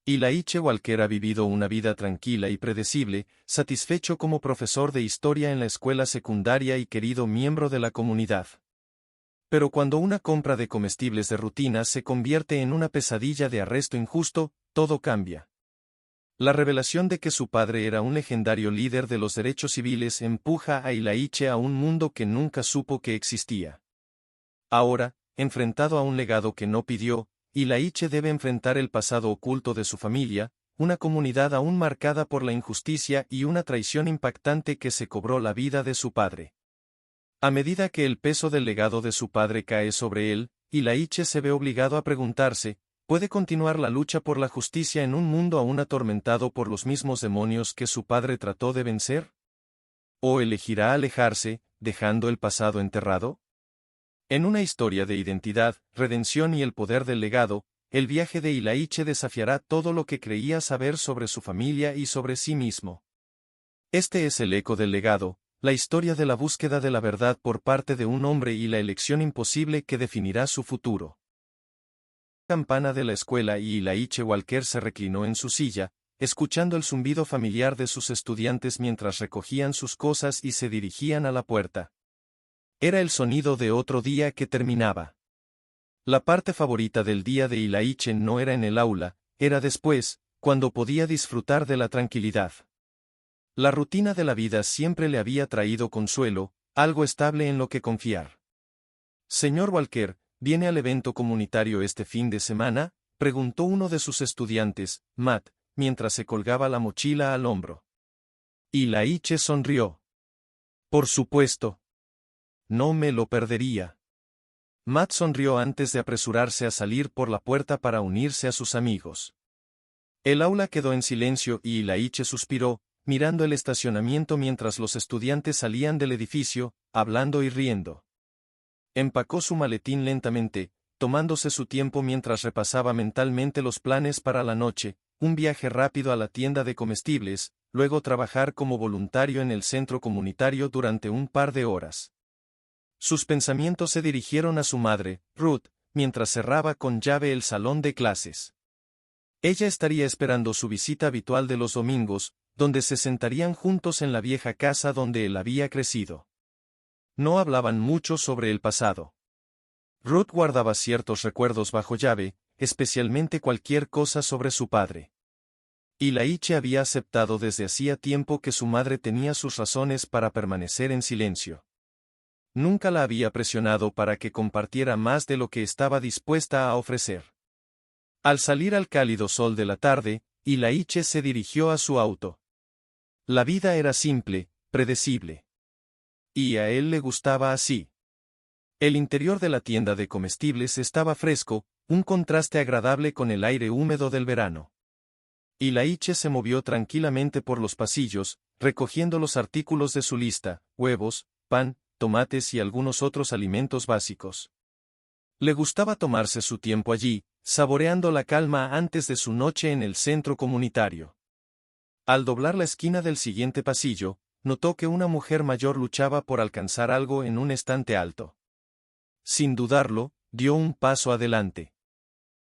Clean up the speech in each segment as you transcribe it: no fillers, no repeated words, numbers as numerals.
Ilaiche Walker ha vivido una vida tranquila y predecible, satisfecho como profesor de historia en la escuela secundaria y querido miembro de la comunidad. Pero cuando una compra de comestibles de rutina se convierte en una pesadilla de arresto injusto, todo cambia. La revelación de que su padre era un legendario líder de los derechos civiles empuja a Ilaiche a un mundo que nunca supo que existía. Ahora, enfrentado a un legado que no pidió, Ilaiche debe enfrentar el pasado oculto de su familia, una comunidad aún marcada por la injusticia y una traición impactante que se cobró la vida de su padre. A medida que el peso del legado de su padre cae sobre él, Ilaiche se ve obligado a preguntarse, ¿puede continuar la lucha por la justicia en un mundo aún atormentado por los mismos demonios que su padre trató de vencer? ¿O elegirá alejarse, dejando el pasado enterrado? En una historia de identidad, redención y el poder del legado, el viaje de Ilaiche desafiará todo lo que creía saber sobre su familia y sobre sí mismo. Este es el eco del legado, la historia de la búsqueda de la verdad por parte de un hombre y la elección imposible que definirá su futuro. Campana de la escuela y Ilaiche Walker se reclinó en su silla, escuchando el zumbido familiar de sus estudiantes mientras recogían sus cosas y se dirigían a la puerta. Era el sonido de otro día que terminaba. La parte favorita del día de Ilaiche no era en el aula, era después, cuando podía disfrutar de la tranquilidad. La rutina de la vida siempre le había traído consuelo, algo estable en lo que confiar. Señor Walker, ¿viene al evento comunitario este fin de semana?, preguntó uno de sus estudiantes, Matt, mientras se colgaba la mochila al hombro. Ilaiche sonrió. Por supuesto. No me lo perdería. Matt sonrió antes de apresurarse a salir por la puerta para unirse a sus amigos. El aula quedó en silencio y Ilaiche suspiró, mirando el estacionamiento mientras los estudiantes salían del edificio, hablando y riendo. Empacó su maletín lentamente, tomándose su tiempo mientras repasaba mentalmente los planes para la noche, un viaje rápido a la tienda de comestibles, luego trabajar como voluntario en el centro comunitario durante un par de horas. Sus pensamientos se dirigieron a su madre, Ruth, mientras cerraba con llave el salón de clases. Ella estaría esperando su visita habitual de los domingos, donde se sentarían juntos en la vieja casa donde él había crecido. No hablaban mucho sobre el pasado. Ruth guardaba ciertos recuerdos bajo llave, especialmente cualquier cosa sobre su padre. Ilaiche había aceptado desde hacía tiempo que su madre tenía sus razones para permanecer en silencio. Nunca la había presionado para que compartiera más de lo que estaba dispuesta a ofrecer. Al salir al cálido sol de la tarde, Ilaiche se dirigió a su auto. La vida era simple, predecible. Y a él le gustaba así. El interior de la tienda de comestibles estaba fresco, un contraste agradable con el aire húmedo del verano. Ilaiche se movió tranquilamente por los pasillos, recogiendo los artículos de su lista, huevos, pan, tomates y algunos otros alimentos básicos. Le gustaba tomarse su tiempo allí, saboreando la calma antes de su noche en el centro comunitario. Al doblar la esquina del siguiente pasillo, notó que una mujer mayor luchaba por alcanzar algo en un estante alto. Sin dudarlo, dio un paso adelante.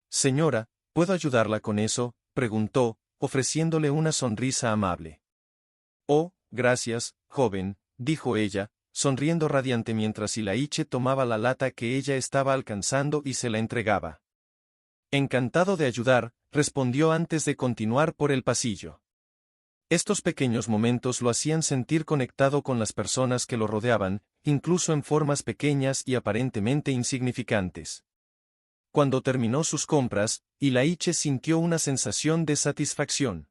Señora, ¿puedo ayudarla con eso?, preguntó, ofreciéndole una sonrisa amable. Oh, gracias, joven, dijo ella, sonriendo radiante mientras Ilaiche tomaba la lata que ella estaba alcanzando y se la entregaba. Encantado de ayudar, respondió antes de continuar por el pasillo. Estos pequeños momentos lo hacían sentir conectado con las personas que lo rodeaban, incluso en formas pequeñas y aparentemente insignificantes. Cuando terminó sus compras, Ilaiche sintió una sensación de satisfacción.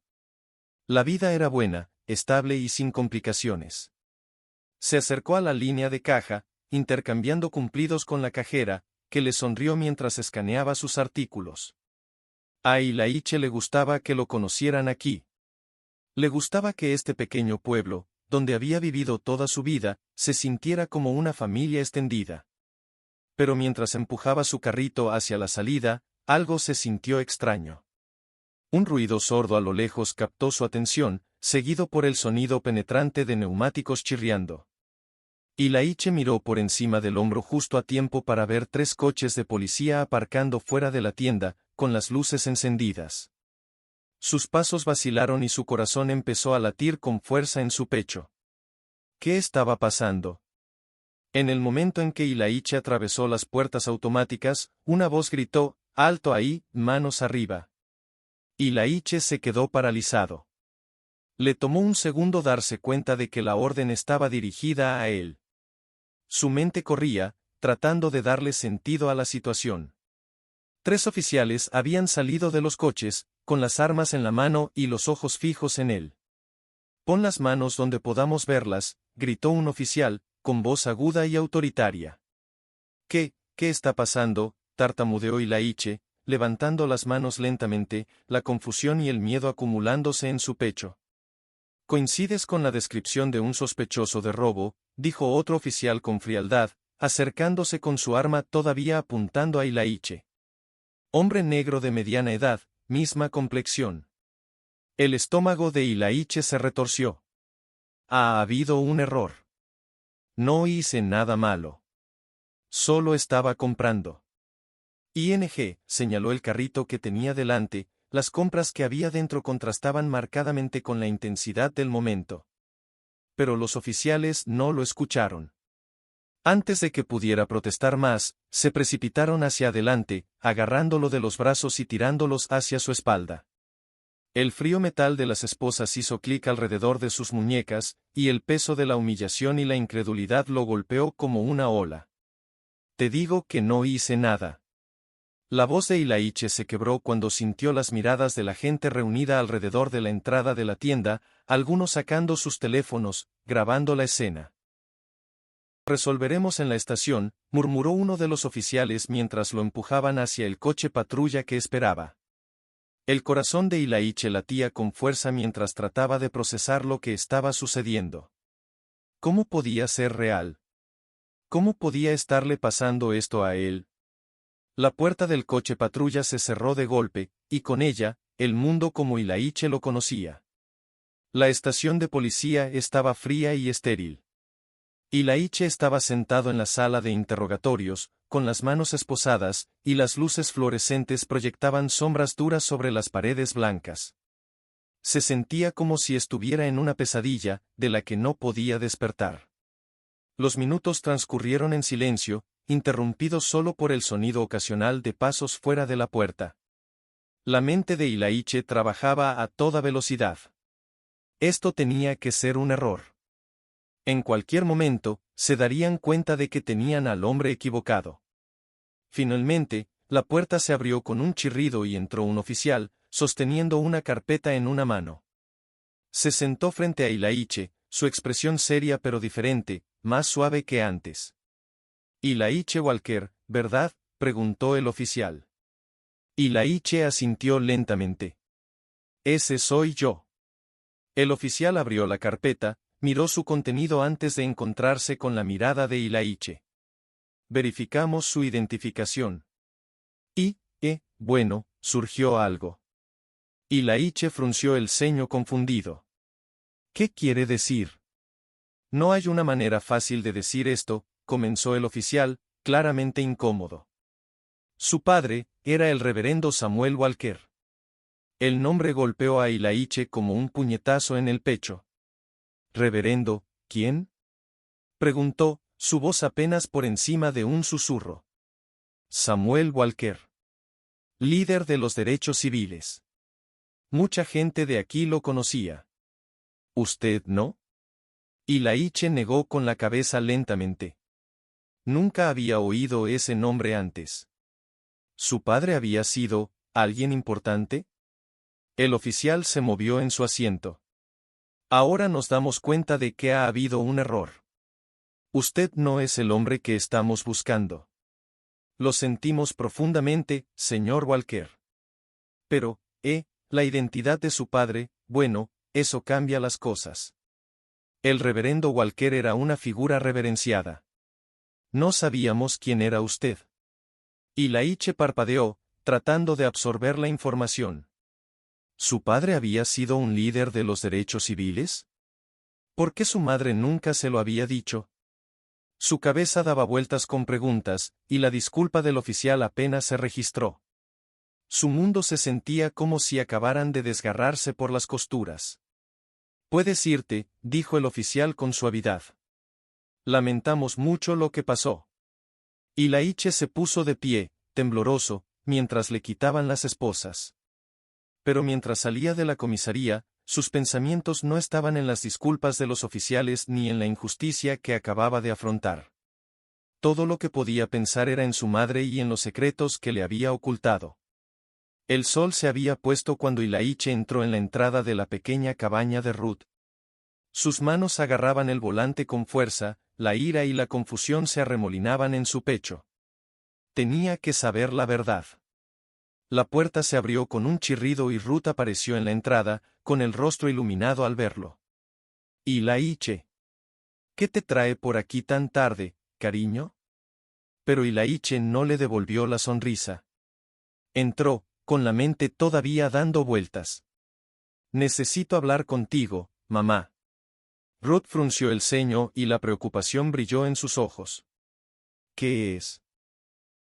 La vida era buena, estable y sin complicaciones. Se acercó a la línea de caja, intercambiando cumplidos con la cajera, que le sonrió mientras escaneaba sus artículos. A Ilaiche le gustaba que lo conocieran aquí. Le gustaba que este pequeño pueblo, donde había vivido toda su vida, se sintiera como una familia extendida. Pero mientras empujaba su carrito hacia la salida, algo se sintió extraño. Un ruido sordo a lo lejos captó su atención, seguido por el sonido penetrante de neumáticos chirriando. Ilaiche miró por encima del hombro justo a tiempo para ver 3 coches de policía aparcando fuera de la tienda, con las luces encendidas. Sus pasos vacilaron y su corazón empezó a latir con fuerza en su pecho. ¿Qué estaba pasando? En el momento en que Ilaiche atravesó las puertas automáticas, una voz gritó: «¡Alto ahí, manos arriba!». Ilaiche se quedó paralizado. Le tomó un segundo darse cuenta de que la orden estaba dirigida a él. Su mente corría, tratando de darle sentido a la situación. 3 oficiales habían salido de los coches, con las armas en la mano y los ojos fijos en él. «Pon las manos donde podamos verlas», gritó un oficial, con voz aguda y autoritaria. ¿Qué está pasando?», tartamudeó Ilaiche, levantando las manos lentamente, la confusión y el miedo acumulándose en su pecho. «Coincides con la descripción de un sospechoso de robo», dijo otro oficial con frialdad, acercándose con su arma todavía apuntando a Ilaiche. Hombre negro de mediana edad, misma complexión. El estómago de Ilaiche se retorció. Ha habido un error. No hice nada malo. Solo estaba comprando. ING, señaló el carrito que tenía delante, las compras que había dentro contrastaban marcadamente con la intensidad del momento. Pero los oficiales no lo escucharon. Antes de que pudiera protestar más, se precipitaron hacia adelante, agarrándolo de los brazos y tirándolos hacia su espalda. El frío metal de las esposas hizo clic alrededor de sus muñecas, y el peso de la humillación y la incredulidad lo golpeó como una ola. «Te digo que no hice nada». La voz de Ilaiche se quebró cuando sintió las miradas de la gente reunida alrededor de la entrada de la tienda, algunos sacando sus teléfonos, grabando la escena. «Resolveremos en la estación», murmuró uno de los oficiales mientras lo empujaban hacia el coche patrulla que esperaba. El corazón de Ilaiche latía con fuerza mientras trataba de procesar lo que estaba sucediendo. ¿Cómo podía ser real? ¿Cómo podía estarle pasando esto a él? La puerta del coche patrulla se cerró de golpe, y con ella, el mundo como Ilaiche lo conocía. La estación de policía estaba fría y estéril. Ilaiche estaba sentado en la sala de interrogatorios, con las manos esposadas, y las luces fluorescentes proyectaban sombras duras sobre las paredes blancas. Se sentía como si estuviera en una pesadilla, de la que no podía despertar. Los minutos transcurrieron en silencio, interrumpidos solo por el sonido ocasional de pasos fuera de la puerta. La mente de Ilaiche trabajaba a toda velocidad. Esto tenía que ser un error. En cualquier momento, se darían cuenta de que tenían al hombre equivocado. Finalmente, la puerta se abrió con un chirrido y entró un oficial, sosteniendo una carpeta en una mano. Se sentó frente a Ilaiche, su expresión seria pero diferente, más suave que antes. «Ilaiche Walker, ¿verdad?», preguntó el oficial. Ilaiche asintió lentamente. «Ese soy yo». El oficial abrió la carpeta, miró su contenido antes de encontrarse con la mirada de Ilaiche. «Verificamos su identificación». Y, bueno, surgió algo. Ilaiche frunció el ceño confundido. «¿Qué quiere decir?». «No hay una manera fácil de decir esto», comenzó el oficial, claramente incómodo. Su padre era el reverendo Samuel Walker. El nombre golpeó a Ilaiche como un puñetazo en el pecho. «¿Reverendo, quién?», preguntó, su voz apenas por encima de un susurro. «Samuel Walker. Líder de los derechos civiles. Mucha gente de aquí lo conocía. ¿Usted no?». Ilaiche negó con la cabeza lentamente. Nunca había oído ese nombre antes. ¿Su padre había sido alguien importante? El oficial se movió en su asiento. «Ahora nos damos cuenta de que ha habido un error. Usted no es el hombre que estamos buscando. Lo sentimos profundamente, señor Walker. Pero, la identidad de su padre, bueno, eso cambia las cosas». El reverendo Walker era una figura reverenciada. «No sabíamos quién era usted». Ilaiche parpadeó, tratando de absorber la información. ¿Su padre había sido un líder de los derechos civiles? ¿Por qué su madre nunca se lo había dicho? Su cabeza daba vueltas con preguntas, y la disculpa del oficial apenas se registró. Su mundo se sentía como si acabaran de desgarrarse por las costuras. «Puedes irte», dijo el oficial con suavidad. «Lamentamos mucho lo que pasó». Y Laiche se puso de pie, tembloroso, mientras le quitaban las esposas. Pero mientras salía de la comisaría, sus pensamientos no estaban en las disculpas de los oficiales ni en la injusticia que acababa de afrontar. Todo lo que podía pensar era en su madre y en los secretos que le había ocultado. El sol se había puesto cuando Ilaiche entró en la entrada de la pequeña cabaña de Ruth. Sus manos agarraban el volante con fuerza, la ira y la confusión se arremolinaban en su pecho. Tenía que saber la verdad. La puerta se abrió con un chirrido y Ruth apareció en la entrada, con el rostro iluminado al verlo. «Ilaiche. ¿Qué te trae por aquí tan tarde, cariño?» Pero Ilaiche no le devolvió la sonrisa. Entró, con la mente todavía dando vueltas. «Necesito hablar contigo, mamá». Ruth frunció el ceño y la preocupación brilló en sus ojos. «¿Qué es?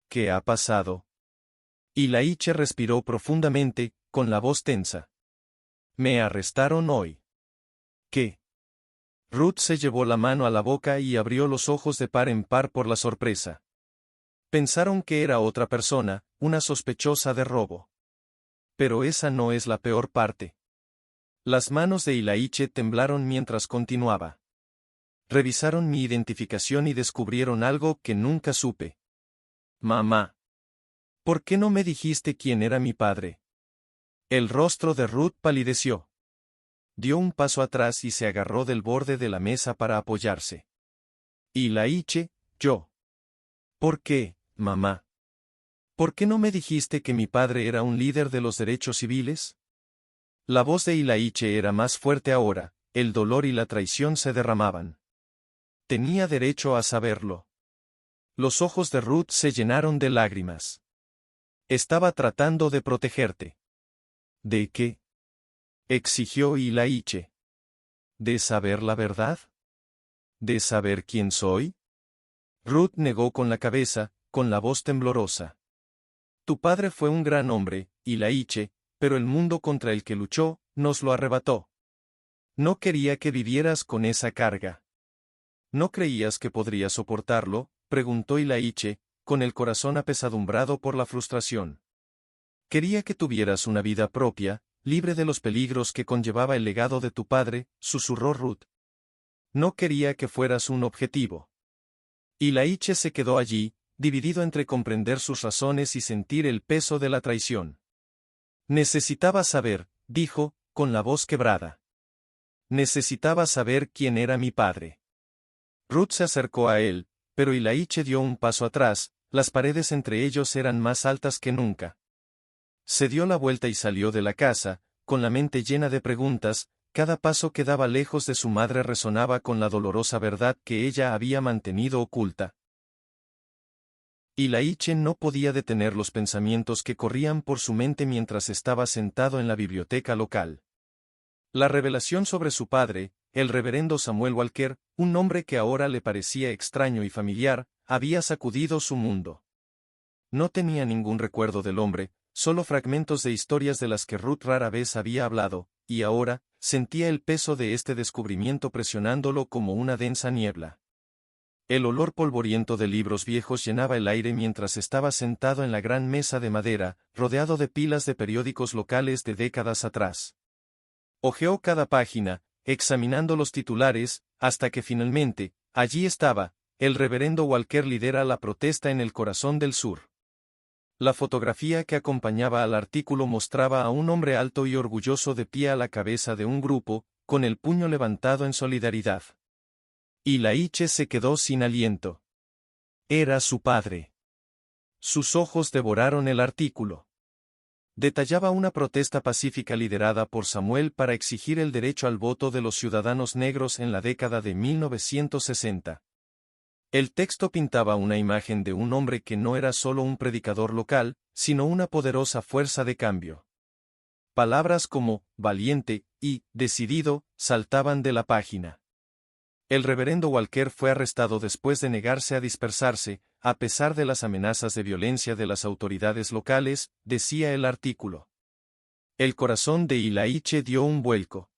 ¿Qué ha pasado?» Ilaiche respiró profundamente, con la voz tensa. «Me arrestaron hoy». «¿Qué?» Ruth se llevó la mano a la boca y abrió los ojos de par en par por la sorpresa. Pensaron que era otra persona, una sospechosa de robo. Pero esa no es la peor parte. Las manos de Ilaiche temblaron mientras continuaba. Revisaron mi identificación y descubrieron algo que nunca supe. «Mamá. ¿Por qué no me dijiste quién era mi padre?» El rostro de Ruth palideció. Dio un paso atrás y se agarró del borde de la mesa para apoyarse. «Ilaiche, yo». «¿Por qué, mamá? ¿Por qué no me dijiste que mi padre era un líder de los derechos civiles?» La voz de Ilaiche era más fuerte ahora, el dolor y la traición se derramaban. Tenía derecho a saberlo. Los ojos de Ruth se llenaron de lágrimas. «Estaba tratando de protegerte». «¿De qué?», exigió Ilaiche. «¿De saber la verdad? ¿De saber quién soy?» Ruth negó con la cabeza, con la voz temblorosa. «Tu padre fue un gran hombre, Ilaiche, pero el mundo contra el que luchó, nos lo arrebató. No quería que vivieras con esa carga». «¿No creías que podría soportarlo?», preguntó Ilaiche, con el corazón apesadumbrado por la frustración. «Quería que tuvieras una vida propia, libre de los peligros que conllevaba el legado de tu padre», susurró Ruth. «No quería que fueras un objetivo». Ilaiche se quedó allí, dividido entre comprender sus razones y sentir el peso de la traición. «Necesitaba saber», dijo, con la voz quebrada. «Necesitaba saber quién era mi padre». Ruth se acercó a él, pero Ilaiche dio un paso atrás, las paredes entre ellos eran más altas que nunca. Se dio la vuelta y salió de la casa, con la mente llena de preguntas, cada paso que daba lejos de su madre resonaba con la dolorosa verdad que ella había mantenido oculta. Ilaiche no podía detener los pensamientos que corrían por su mente mientras estaba sentado en la biblioteca local. La revelación sobre su padre, el reverendo Samuel Walker, un nombre que ahora le parecía extraño y familiar, había sacudido su mundo. No tenía ningún recuerdo del hombre, solo fragmentos de historias de las que Ruth rara vez había hablado, y ahora, sentía el peso de este descubrimiento presionándolo como una densa niebla. El olor polvoriento de libros viejos llenaba el aire mientras estaba sentado en la gran mesa de madera, rodeado de pilas de periódicos locales de décadas atrás. Hojeó cada página, examinando los titulares, hasta que finalmente, allí estaba, el reverendo Walker lidera la protesta en el corazón del sur. La fotografía que acompañaba al artículo mostraba a un hombre alto y orgulloso de pie a la cabeza de un grupo, con el puño levantado en solidaridad. Ilaiche se quedó sin aliento. Era su padre. Sus ojos devoraron el artículo. Detallaba una protesta pacífica liderada por Samuel para exigir el derecho al voto de los ciudadanos negros en la década de 1960. El texto pintaba una imagen de un hombre que no era solo un predicador local, sino una poderosa fuerza de cambio. Palabras como «valiente» y «decidido» saltaban de la página. El reverendo Walker fue arrestado después de negarse a dispersarse, a pesar de las amenazas de violencia de las autoridades locales, decía el artículo. El corazón de Ilaiche dio un vuelco.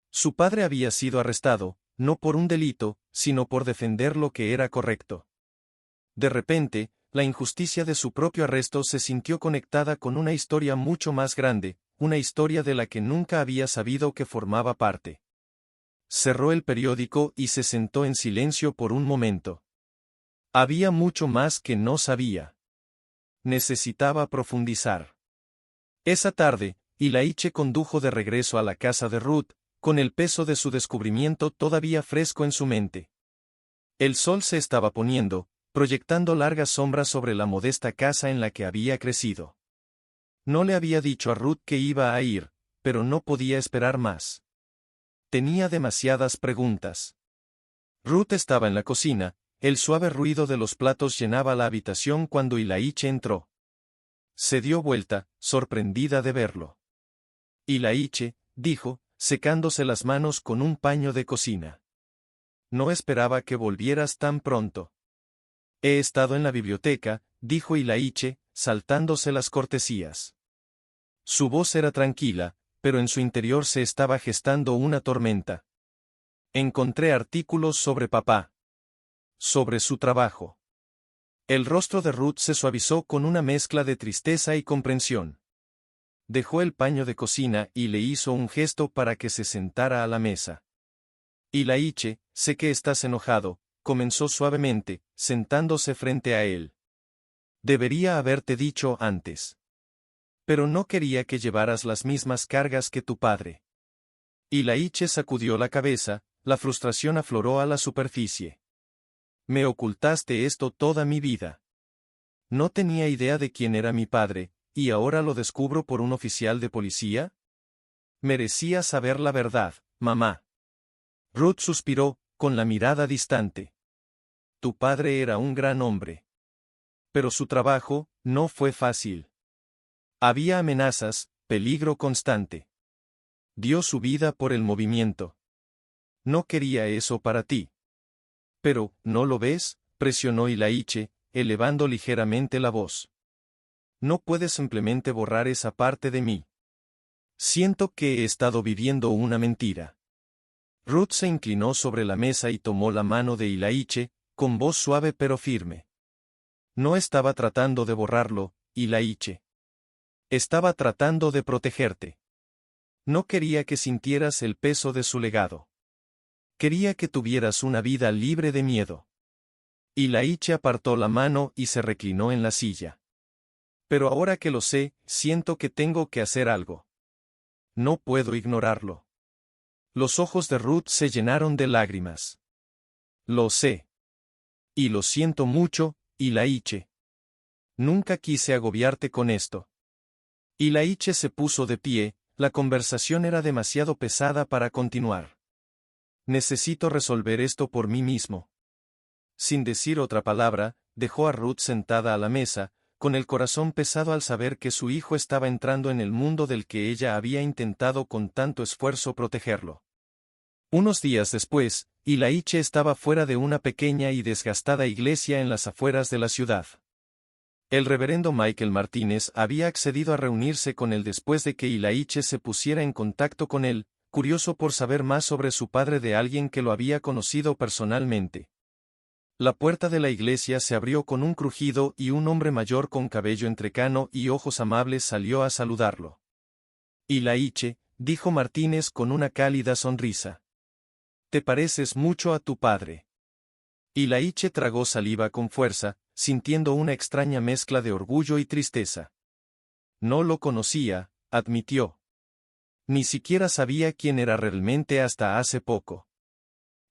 Su padre había sido arrestado, no por un delito, sino por defender lo que era correcto. De repente, la injusticia de su propio arresto se sintió conectada con una historia mucho más grande, una historia de la que nunca había sabido que formaba parte. Cerró el periódico y se sentó en silencio por un momento. Había mucho más que no sabía. Necesitaba profundizar. Esa tarde, Ilaiche condujo de regreso a la casa de Ruth, con el peso de su descubrimiento todavía fresco en su mente. El sol se estaba poniendo, proyectando largas sombras sobre la modesta casa en la que había crecido. No le había dicho a Ruth que iba a ir, pero no podía esperar más. Tenía demasiadas preguntas. Ruth estaba en la cocina, el suave ruido de los platos llenaba la habitación cuando Ilaiche entró. Se dio vuelta, sorprendida de verlo. Ilaiche, dijo, secándose las manos con un paño de cocina. No esperaba que volvieras tan pronto. He estado en la biblioteca, dijo Ilaiche, saltándose las cortesías. Su voz era tranquila, pero en su interior se estaba gestando una tormenta. Encontré artículos sobre papá. Sobre su trabajo. El rostro de Ruth se suavizó con una mezcla de tristeza y comprensión. Dejó el paño de cocina y le hizo un gesto para que se sentara a la mesa. Ilaiche, sé que estás enojado, comenzó suavemente, sentándose frente a él. Debería haberte dicho antes. Pero no quería que llevaras las mismas cargas que tu padre. Ilaiche sacudió la cabeza, la frustración afloró a la superficie. Me ocultaste esto toda mi vida. No tenía idea de quién era mi padre, ¿y ahora lo descubro por un oficial de policía? Merecía saber la verdad, mamá. Ruth suspiró, con la mirada distante. Tu padre era un gran hombre. Pero su trabajo, no fue fácil. Había amenazas, peligro constante. Dio su vida por el movimiento. No quería eso para ti. Pero, ¿no lo ves?, presionó Ilaiche, elevando ligeramente la voz. No puedes simplemente borrar esa parte de mí. Siento que he estado viviendo una mentira. Ruth se inclinó sobre la mesa y tomó la mano de Ilaiche, con voz suave pero firme. No estaba tratando de borrarlo, Ilaiche. Estaba tratando de protegerte. No quería que sintieras el peso de su legado. Quería que tuvieras una vida libre de miedo. Ilaiche apartó la mano y se reclinó en la silla. Pero ahora que lo sé, siento que tengo que hacer algo. No puedo ignorarlo. Los ojos de Ruth se llenaron de lágrimas. Lo sé. Y lo siento mucho, Ilaiche. Nunca quise agobiarte con esto. Ilaiche se puso de pie, la conversación era demasiado pesada para continuar. Necesito resolver esto por mí mismo. Sin decir otra palabra, dejó a Ruth sentada a la mesa, con el corazón pesado al saber que su hijo estaba entrando en el mundo del que ella había intentado con tanto esfuerzo protegerlo. Unos días después, Ilaiche estaba fuera de una pequeña y desgastada iglesia en las afueras de la ciudad. El reverendo Michael Martínez había accedido a reunirse con él después de que Ilaiche se pusiera en contacto con él, curioso por saber más sobre su padre de alguien que lo había conocido personalmente. La puerta de la iglesia se abrió con un crujido y un hombre mayor con cabello entrecano y ojos amables salió a saludarlo. Ilaiche, dijo Martínez con una cálida sonrisa. Te pareces mucho a tu padre. Ilaiche tragó saliva con fuerza, sintiendo una extraña mezcla de orgullo y tristeza. No lo conocía, admitió. Ni siquiera sabía quién era realmente hasta hace poco.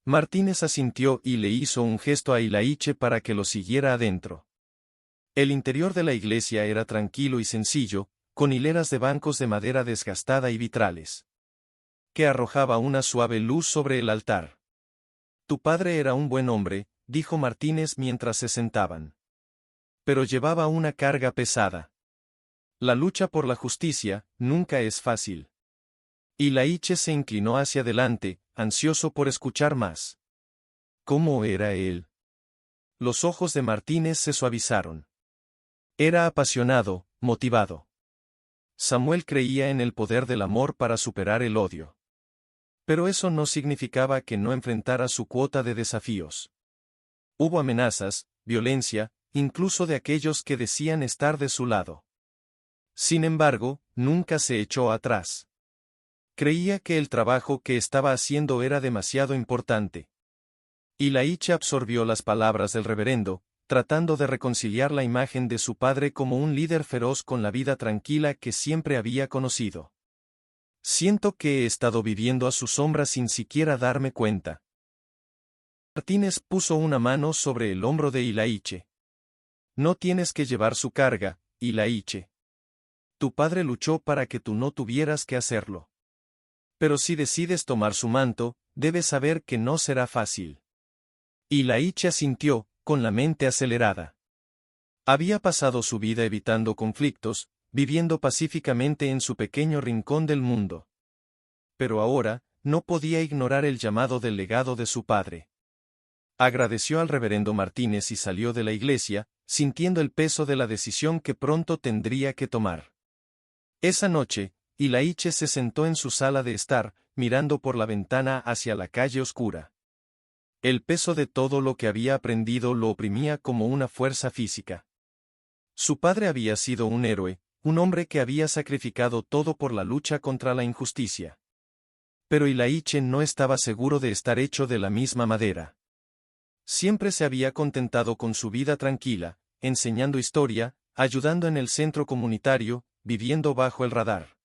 Martínez asintió y le hizo un gesto a Ilaiche para que lo siguiera adentro. El interior de la iglesia era tranquilo y sencillo, con hileras de bancos de madera desgastada y vitrales, que arrojaba una suave luz sobre el altar. Tu padre era un buen hombre, dijo Martínez mientras se sentaban. Pero llevaba una carga pesada. La lucha por la justicia nunca es fácil. Ilaiche se inclinó hacia adelante, ansioso por escuchar más. ¿Cómo era él? Los ojos de Martínez se suavizaron. Era apasionado, motivado. Samuel creía en el poder del amor para superar el odio. Pero eso no significaba que no enfrentara su cuota de desafíos. Hubo amenazas, violencia, incluso de aquellos que decían estar de su lado. Sin embargo, nunca se echó atrás. Creía que el trabajo que estaba haciendo era demasiado importante. Ilaiche absorbió las palabras del reverendo, tratando de reconciliar la imagen de su padre como un líder feroz con la vida tranquila que siempre había conocido. Siento que he estado viviendo a su sombra sin siquiera darme cuenta. Martínez puso una mano sobre el hombro de Ilaiche. No tienes que llevar su carga, Ilaiche. Tu padre luchó para que tú no tuvieras que hacerlo. Pero si decides tomar su manto, debes saber que no será fácil. Ilaiche asintió, con la mente acelerada. Había pasado su vida evitando conflictos, viviendo pacíficamente en su pequeño rincón del mundo. Pero ahora, no podía ignorar el llamado del legado de su padre. Agradeció al reverendo Martínez y salió de la iglesia, sintiendo el peso de la decisión que pronto tendría que tomar. Esa noche, Ilaiche se sentó en su sala de estar, mirando por la ventana hacia la calle oscura. El peso de todo lo que había aprendido lo oprimía como una fuerza física. Su padre había sido un héroe, un hombre que había sacrificado todo por la lucha contra la injusticia. Pero Ilaiche no estaba seguro de estar hecho de la misma madera. Siempre se había contentado con su vida tranquila, enseñando historia, ayudando en el centro comunitario, viviendo bajo el radar.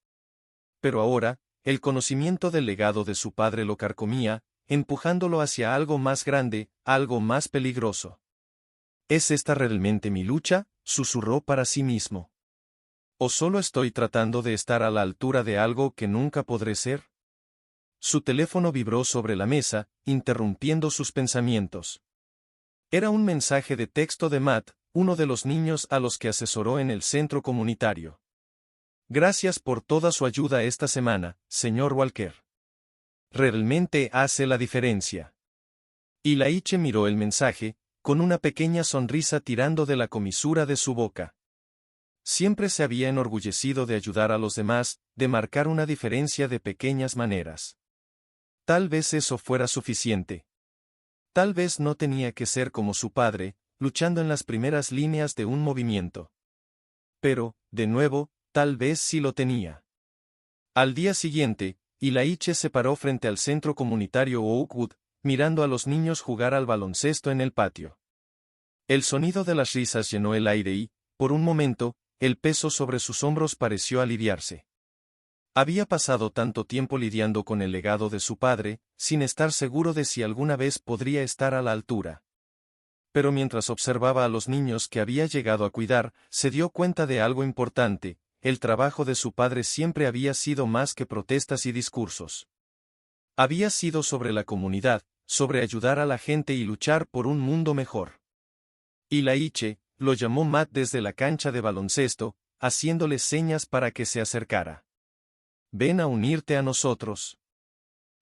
Pero ahora, el conocimiento del legado de su padre lo carcomía, empujándolo hacia algo más grande, algo más peligroso. ¿Es esta realmente mi lucha?, susurró para sí mismo. ¿O solo estoy tratando de estar a la altura de algo que nunca podré ser? Su teléfono vibró sobre la mesa, interrumpiendo sus pensamientos. Era un mensaje de texto de Matt, uno de los niños a los que asesoró en el centro comunitario. Gracias por toda su ayuda esta semana, señor Walker. Realmente hace la diferencia. Ilaiche miró el mensaje, con una pequeña sonrisa tirando de la comisura de su boca. Siempre se había enorgullecido de ayudar a los demás, de marcar una diferencia de pequeñas maneras. Tal vez eso fuera suficiente. Tal vez no tenía que ser como su padre, luchando en las primeras líneas de un movimiento. Pero, de nuevo, tal vez sí lo tenía. Al día siguiente, Ilaiche se paró frente al centro comunitario Oakwood, mirando a los niños jugar al baloncesto en el patio. El sonido de las risas llenó el aire y, por un momento, el peso sobre sus hombros pareció aliviarse. Había pasado tanto tiempo lidiando con el legado de su padre, sin estar seguro de si alguna vez podría estar a la altura. Pero mientras observaba a los niños que había llegado a cuidar, se dio cuenta de algo importante: el trabajo de su padre siempre había sido más que protestas y discursos. Había sido sobre la comunidad, sobre ayudar a la gente y luchar por un mundo mejor. Ilaiche, lo llamó Matt desde la cancha de baloncesto, haciéndole señas para que se acercara. Ven a unirte a nosotros.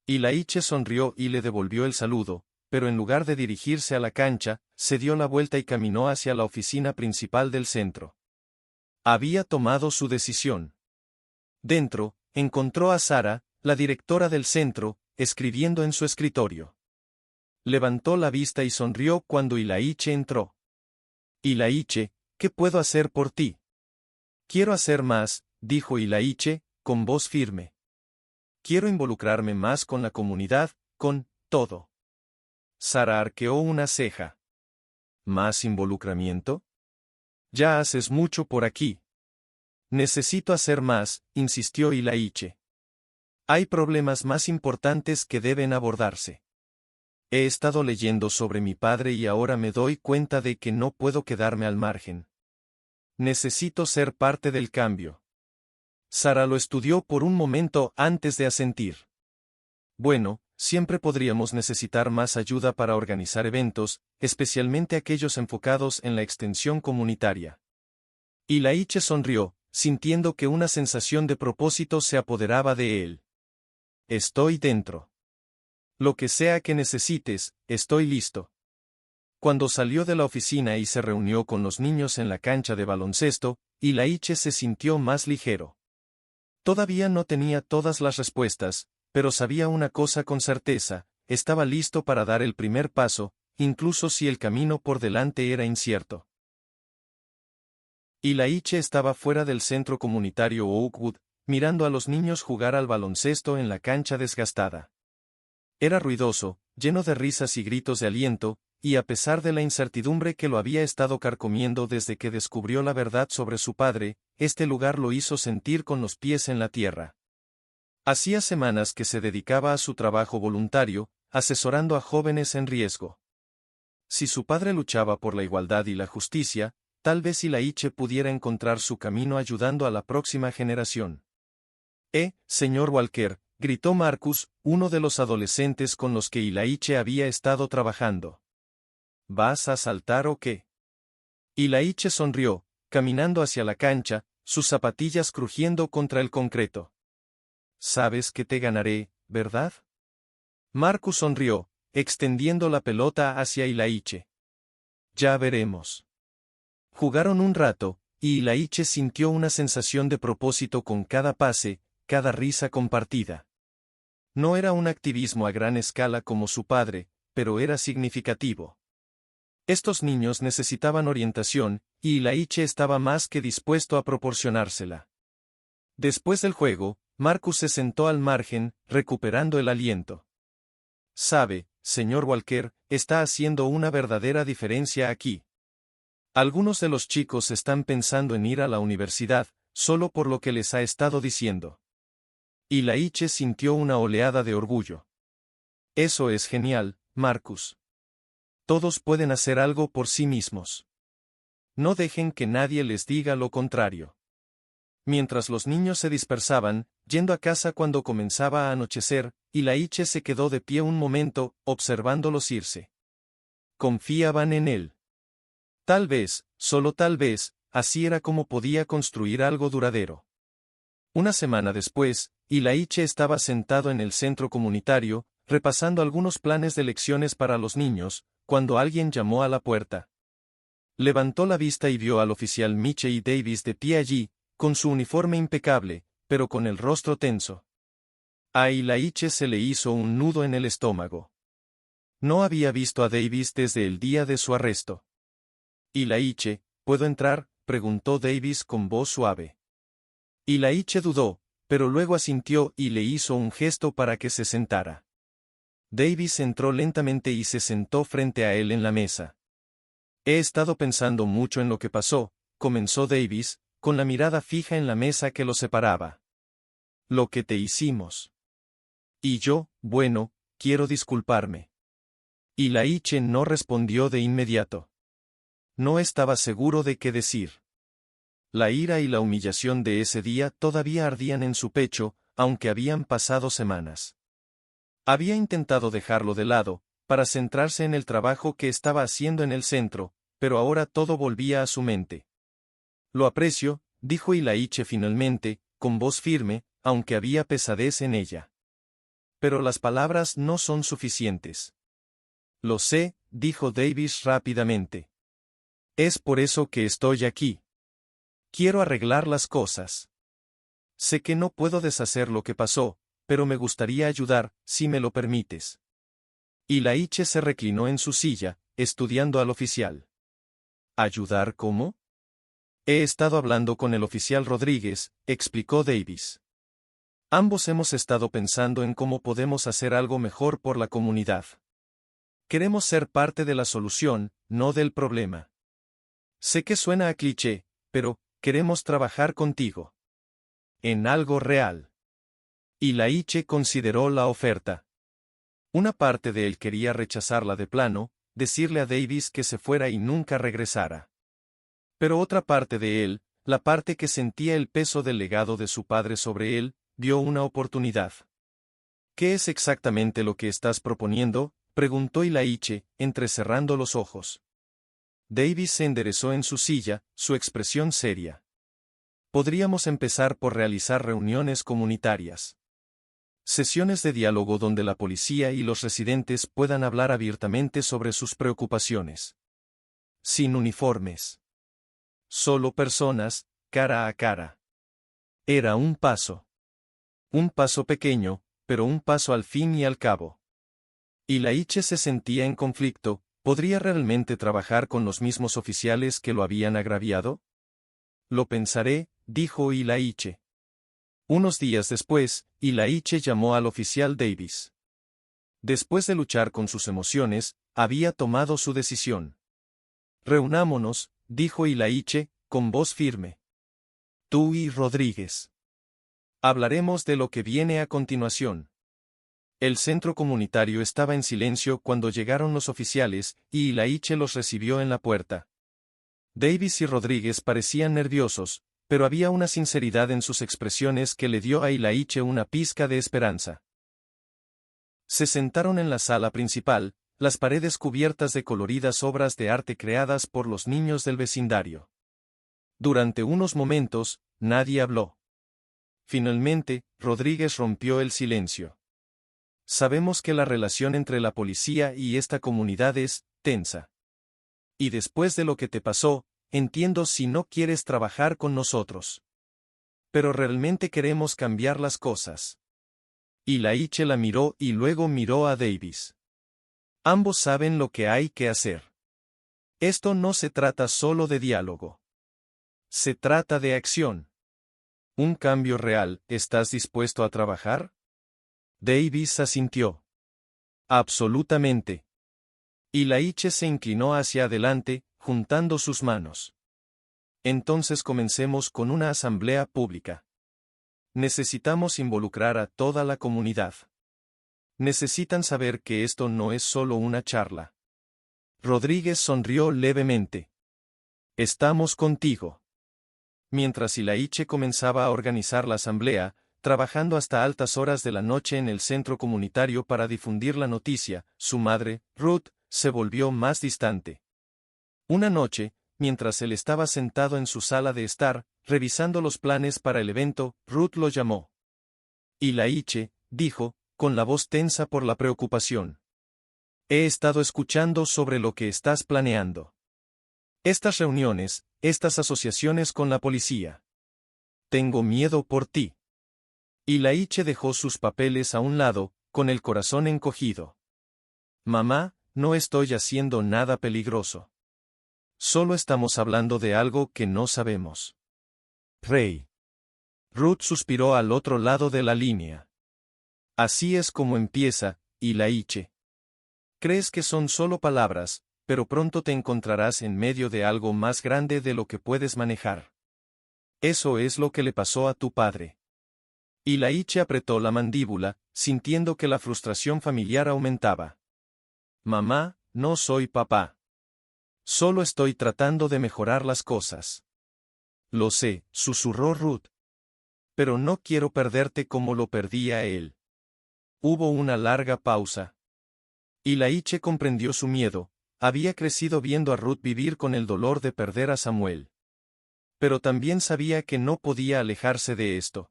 Ilaiche sonrió y le devolvió el saludo, pero en lugar de dirigirse a la cancha, se dio la vuelta y caminó hacia la oficina principal del centro. Había tomado su decisión. Dentro, encontró a Sara, la directora del centro, escribiendo en su escritorio. Levantó la vista y sonrió cuando Ilaiche entró. Ilaiche, ¿qué puedo hacer por ti? Quiero hacer más, dijo Ilaiche, con voz firme. Quiero involucrarme más con la comunidad, con todo. Sara arqueó una ceja. ¿Más involucramiento? Ya haces mucho por aquí. Necesito hacer más, insistió Ilaiche. Hay problemas más importantes que deben abordarse. He estado leyendo sobre mi padre y ahora me doy cuenta de que no puedo quedarme al margen. Necesito ser parte del cambio. Sara lo estudió por un momento antes de asentir. Bueno, siempre podríamos necesitar más ayuda para organizar eventos, especialmente aquellos enfocados en la extensión comunitaria. Ilaiche sonrió, sintiendo que una sensación de propósito se apoderaba de él. Estoy dentro. Lo que sea que necesites, estoy listo. Cuando salió de la oficina y se reunió con los niños en la cancha de baloncesto, Ilaiche se sintió más ligero. Todavía no tenía todas las respuestas, pero sabía una cosa con certeza: estaba listo para dar el primer paso, incluso si el camino por delante era incierto. Ilaiche estaba fuera del centro comunitario Oakwood, mirando a los niños jugar al baloncesto en la cancha desgastada. Era ruidoso, lleno de risas y gritos de aliento, y a pesar de la incertidumbre que lo había estado carcomiendo desde que descubrió la verdad sobre su padre, este lugar lo hizo sentir con los pies en la tierra. Hacía semanas que se dedicaba a su trabajo voluntario, asesorando a jóvenes en riesgo. Si su padre luchaba por la igualdad y la justicia, tal vez Ilaiche pudiera encontrar su camino ayudando a la próxima generación. Señor Walker, gritó Marcus, uno de los adolescentes con los que Ilaiche había estado trabajando. ¿Vas a saltar o qué? Ilaiche sonrió, caminando hacia la cancha, sus zapatillas crujiendo contra el concreto. Sabes que te ganaré, ¿verdad? Marcus sonrió, extendiendo la pelota hacia Ilaiche. Ya veremos. Jugaron un rato, y Ilaiche sintió una sensación de propósito con cada pase, cada risa compartida. No era un activismo a gran escala como su padre, pero era significativo. Estos niños necesitaban orientación, y Ilaiche estaba más que dispuesto a proporcionársela. Después del juego, Marcus se sentó al margen, recuperando el aliento. Sabe, señor Walker, está haciendo una verdadera diferencia aquí. Algunos de los chicos están pensando en ir a la universidad, solo por lo que les ha estado diciendo. Ilaiche sintió una oleada de orgullo. Eso es genial, Marcus. Todos pueden hacer algo por sí mismos. No dejen que nadie les diga lo contrario. Mientras los niños se dispersaban, yendo a casa cuando comenzaba a anochecer, Ilaiche se quedó de pie un momento, observándolos irse. Confiaban en él. Tal vez, solo tal vez, así era como podía construir algo duradero. Una semana después, Ilaiche estaba sentado en el centro comunitario, repasando algunos planes de lecciones para los niños, cuando alguien llamó a la puerta. Levantó la vista y vio al oficial Michie Davis de pie allí, con su uniforme impecable, pero con el rostro tenso. A Ilaiche se le hizo un nudo en el estómago. No había visto a Davis desde el día de su arresto. Ilaiche, ¿puedo entrar?, preguntó Davis con voz suave. Ilaiche dudó, pero luego asintió y le hizo un gesto para que se sentara. Davis entró lentamente y se sentó frente a él en la mesa. He estado pensando mucho en lo que pasó, comenzó Davis, con la mirada fija en la mesa que lo separaba. Lo que te hicimos. Y yo, bueno, quiero disculparme. Ilaiche no respondió de inmediato. No estaba seguro de qué decir. La ira y la humillación de ese día todavía ardían en su pecho, aunque habían pasado semanas. Había intentado dejarlo de lado, para centrarse en el trabajo que estaba haciendo en el centro, pero ahora todo volvía a su mente. Lo aprecio, dijo Ilaiche finalmente, con voz firme, aunque había pesadez en ella. Pero las palabras no son suficientes. Lo sé, dijo Davis rápidamente. Es por eso que estoy aquí. Quiero arreglar las cosas. Sé que no puedo deshacer lo que pasó, pero me gustaría ayudar, si me lo permites. Ilaiche se reclinó en su silla, estudiando al oficial. ¿Ayudar cómo? He estado hablando con el oficial Rodríguez, explicó Davis. Ambos hemos estado pensando en cómo podemos hacer algo mejor por la comunidad. Queremos ser parte de la solución, no del problema. Sé que suena a cliché, pero queremos trabajar contigo. En algo real. Ilaiche consideró la oferta. Una parte de él quería rechazarla de plano, decirle a Davis que se fuera y nunca regresara. Pero otra parte de él, la parte que sentía el peso del legado de su padre sobre él, vio una oportunidad. ¿Qué es exactamente lo que estás proponiendo?, preguntó Ilaiche, entrecerrando los ojos. Davis se enderezó en su silla, su expresión seria. Podríamos empezar por realizar reuniones comunitarias. Sesiones de diálogo donde la policía y los residentes puedan hablar abiertamente sobre sus preocupaciones. Sin uniformes. Solo personas, cara a cara. Era un paso. Un paso pequeño, pero un paso al fin y al cabo. Ilaiche se sentía en conflicto. ¿Podría realmente trabajar con los mismos oficiales que lo habían agraviado? Lo pensaré, dijo Ilaiche. Unos días después, Ilaiche llamó al oficial Davis. Después de luchar con sus emociones, había tomado su decisión. Reunámonos, dijo Ilaiche, con voz firme. Tú y Rodríguez. Hablaremos de lo que viene a continuación. El centro comunitario estaba en silencio cuando llegaron los oficiales, y Ilaiche los recibió en la puerta. Davis y Rodríguez parecían nerviosos, pero había una sinceridad en sus expresiones que le dio a Ilaiche una pizca de esperanza. Se sentaron en la sala principal, las paredes cubiertas de coloridas obras de arte creadas por los niños del vecindario. Durante unos momentos, nadie habló. Finalmente, Rodríguez rompió el silencio. Sabemos que la relación entre la policía y esta comunidad es tensa. Y después de lo que te pasó, entiendo si no quieres trabajar con nosotros. Pero realmente queremos cambiar las cosas. Ilaiche la miró y luego miró a Davis. Ambos saben lo que hay que hacer. Esto no se trata solo de diálogo. Se trata de acción. Un cambio real. ¿Estás dispuesto a trabajar? Davis asintió. Absolutamente. Ilaiche se inclinó hacia adelante, juntando sus manos. Entonces comencemos con una asamblea pública. Necesitamos involucrar a toda la comunidad. Necesitan saber que esto no es solo una charla. Rodríguez sonrió levemente. Estamos contigo. Mientras Ilaiche comenzaba a organizar la asamblea, trabajando hasta altas horas de la noche en el centro comunitario para difundir la noticia, su madre, Ruth, se volvió más distante. Una noche, mientras él estaba sentado en su sala de estar, revisando los planes para el evento, Ruth lo llamó. Ilaiche, dijo, con la voz tensa por la preocupación. He estado escuchando sobre lo que estás planeando. Estas reuniones, estas asociaciones con la policía. Tengo miedo por ti. Ilaiche dejó sus papeles a un lado, con el corazón encogido. Mamá, no estoy haciendo nada peligroso. Solo estamos hablando de algo que no sabemos. Rey. Ruth suspiró al otro lado de la línea. Así es como empieza, Ilaiche. Crees que son solo palabras, pero pronto te encontrarás en medio de algo más grande de lo que puedes manejar. Eso es lo que le pasó a tu padre. Ilaiche apretó la mandíbula, sintiendo que la frustración familiar aumentaba. Mamá, no soy papá. Solo estoy tratando de mejorar las cosas. Lo sé, susurró Ruth. Pero no quiero perderte como lo perdí a él. Hubo una larga pausa. Ilaiche comprendió su miedo, había crecido viendo a Ruth vivir con el dolor de perder a Samuel. Pero también sabía que no podía alejarse de esto.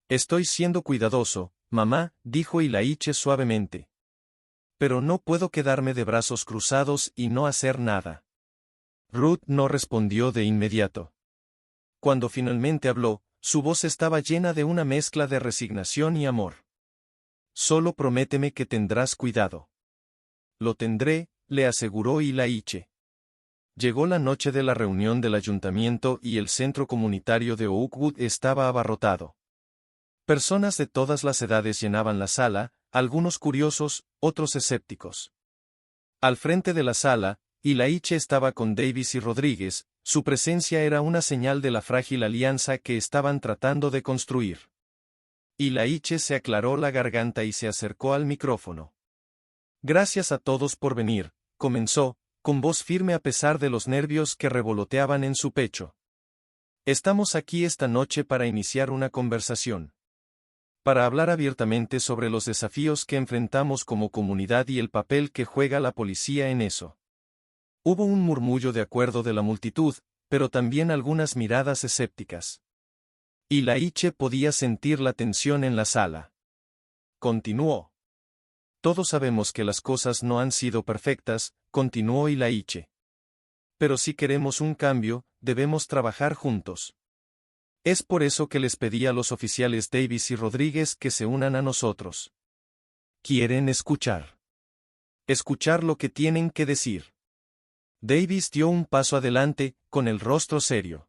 Estoy siendo cuidadoso, mamá, dijo Ilaiche suavemente. Pero no puedo quedarme de brazos cruzados y no hacer nada. Ruth no respondió de inmediato. Cuando finalmente habló, su voz estaba llena de una mezcla de resignación y amor. Solo prométeme que tendrás cuidado. Lo tendré, le aseguró Ilaiche. Llegó la noche de la reunión del ayuntamiento y el centro comunitario de Oakwood estaba abarrotado. Personas de todas las edades llenaban la sala, algunos curiosos, otros escépticos. Al frente de la sala, Ilaiche estaba con Davis y Rodríguez, su presencia era una señal de la frágil alianza que estaban tratando de construir. Ilaiche se aclaró la garganta y se acercó al micrófono. Gracias a todos por venir, comenzó, con voz firme a pesar de los nervios que revoloteaban en su pecho. Estamos aquí esta noche para iniciar una conversación. Para hablar abiertamente sobre los desafíos que enfrentamos como comunidad y el papel que juega la policía en eso. Hubo un murmullo de acuerdo de la multitud, pero también algunas miradas escépticas. Ilaiche podía sentir la tensión en la sala. continuó. Todos sabemos que las cosas no han sido perfectas, continuó Ilaiche. Pero si queremos un cambio, debemos trabajar juntos. Es por eso que les pedí a los oficiales Davis y Rodríguez que se unan a nosotros. ¿Quieren escuchar? Escuchar lo que tienen que decir. Davis dio un paso adelante, con el rostro serio.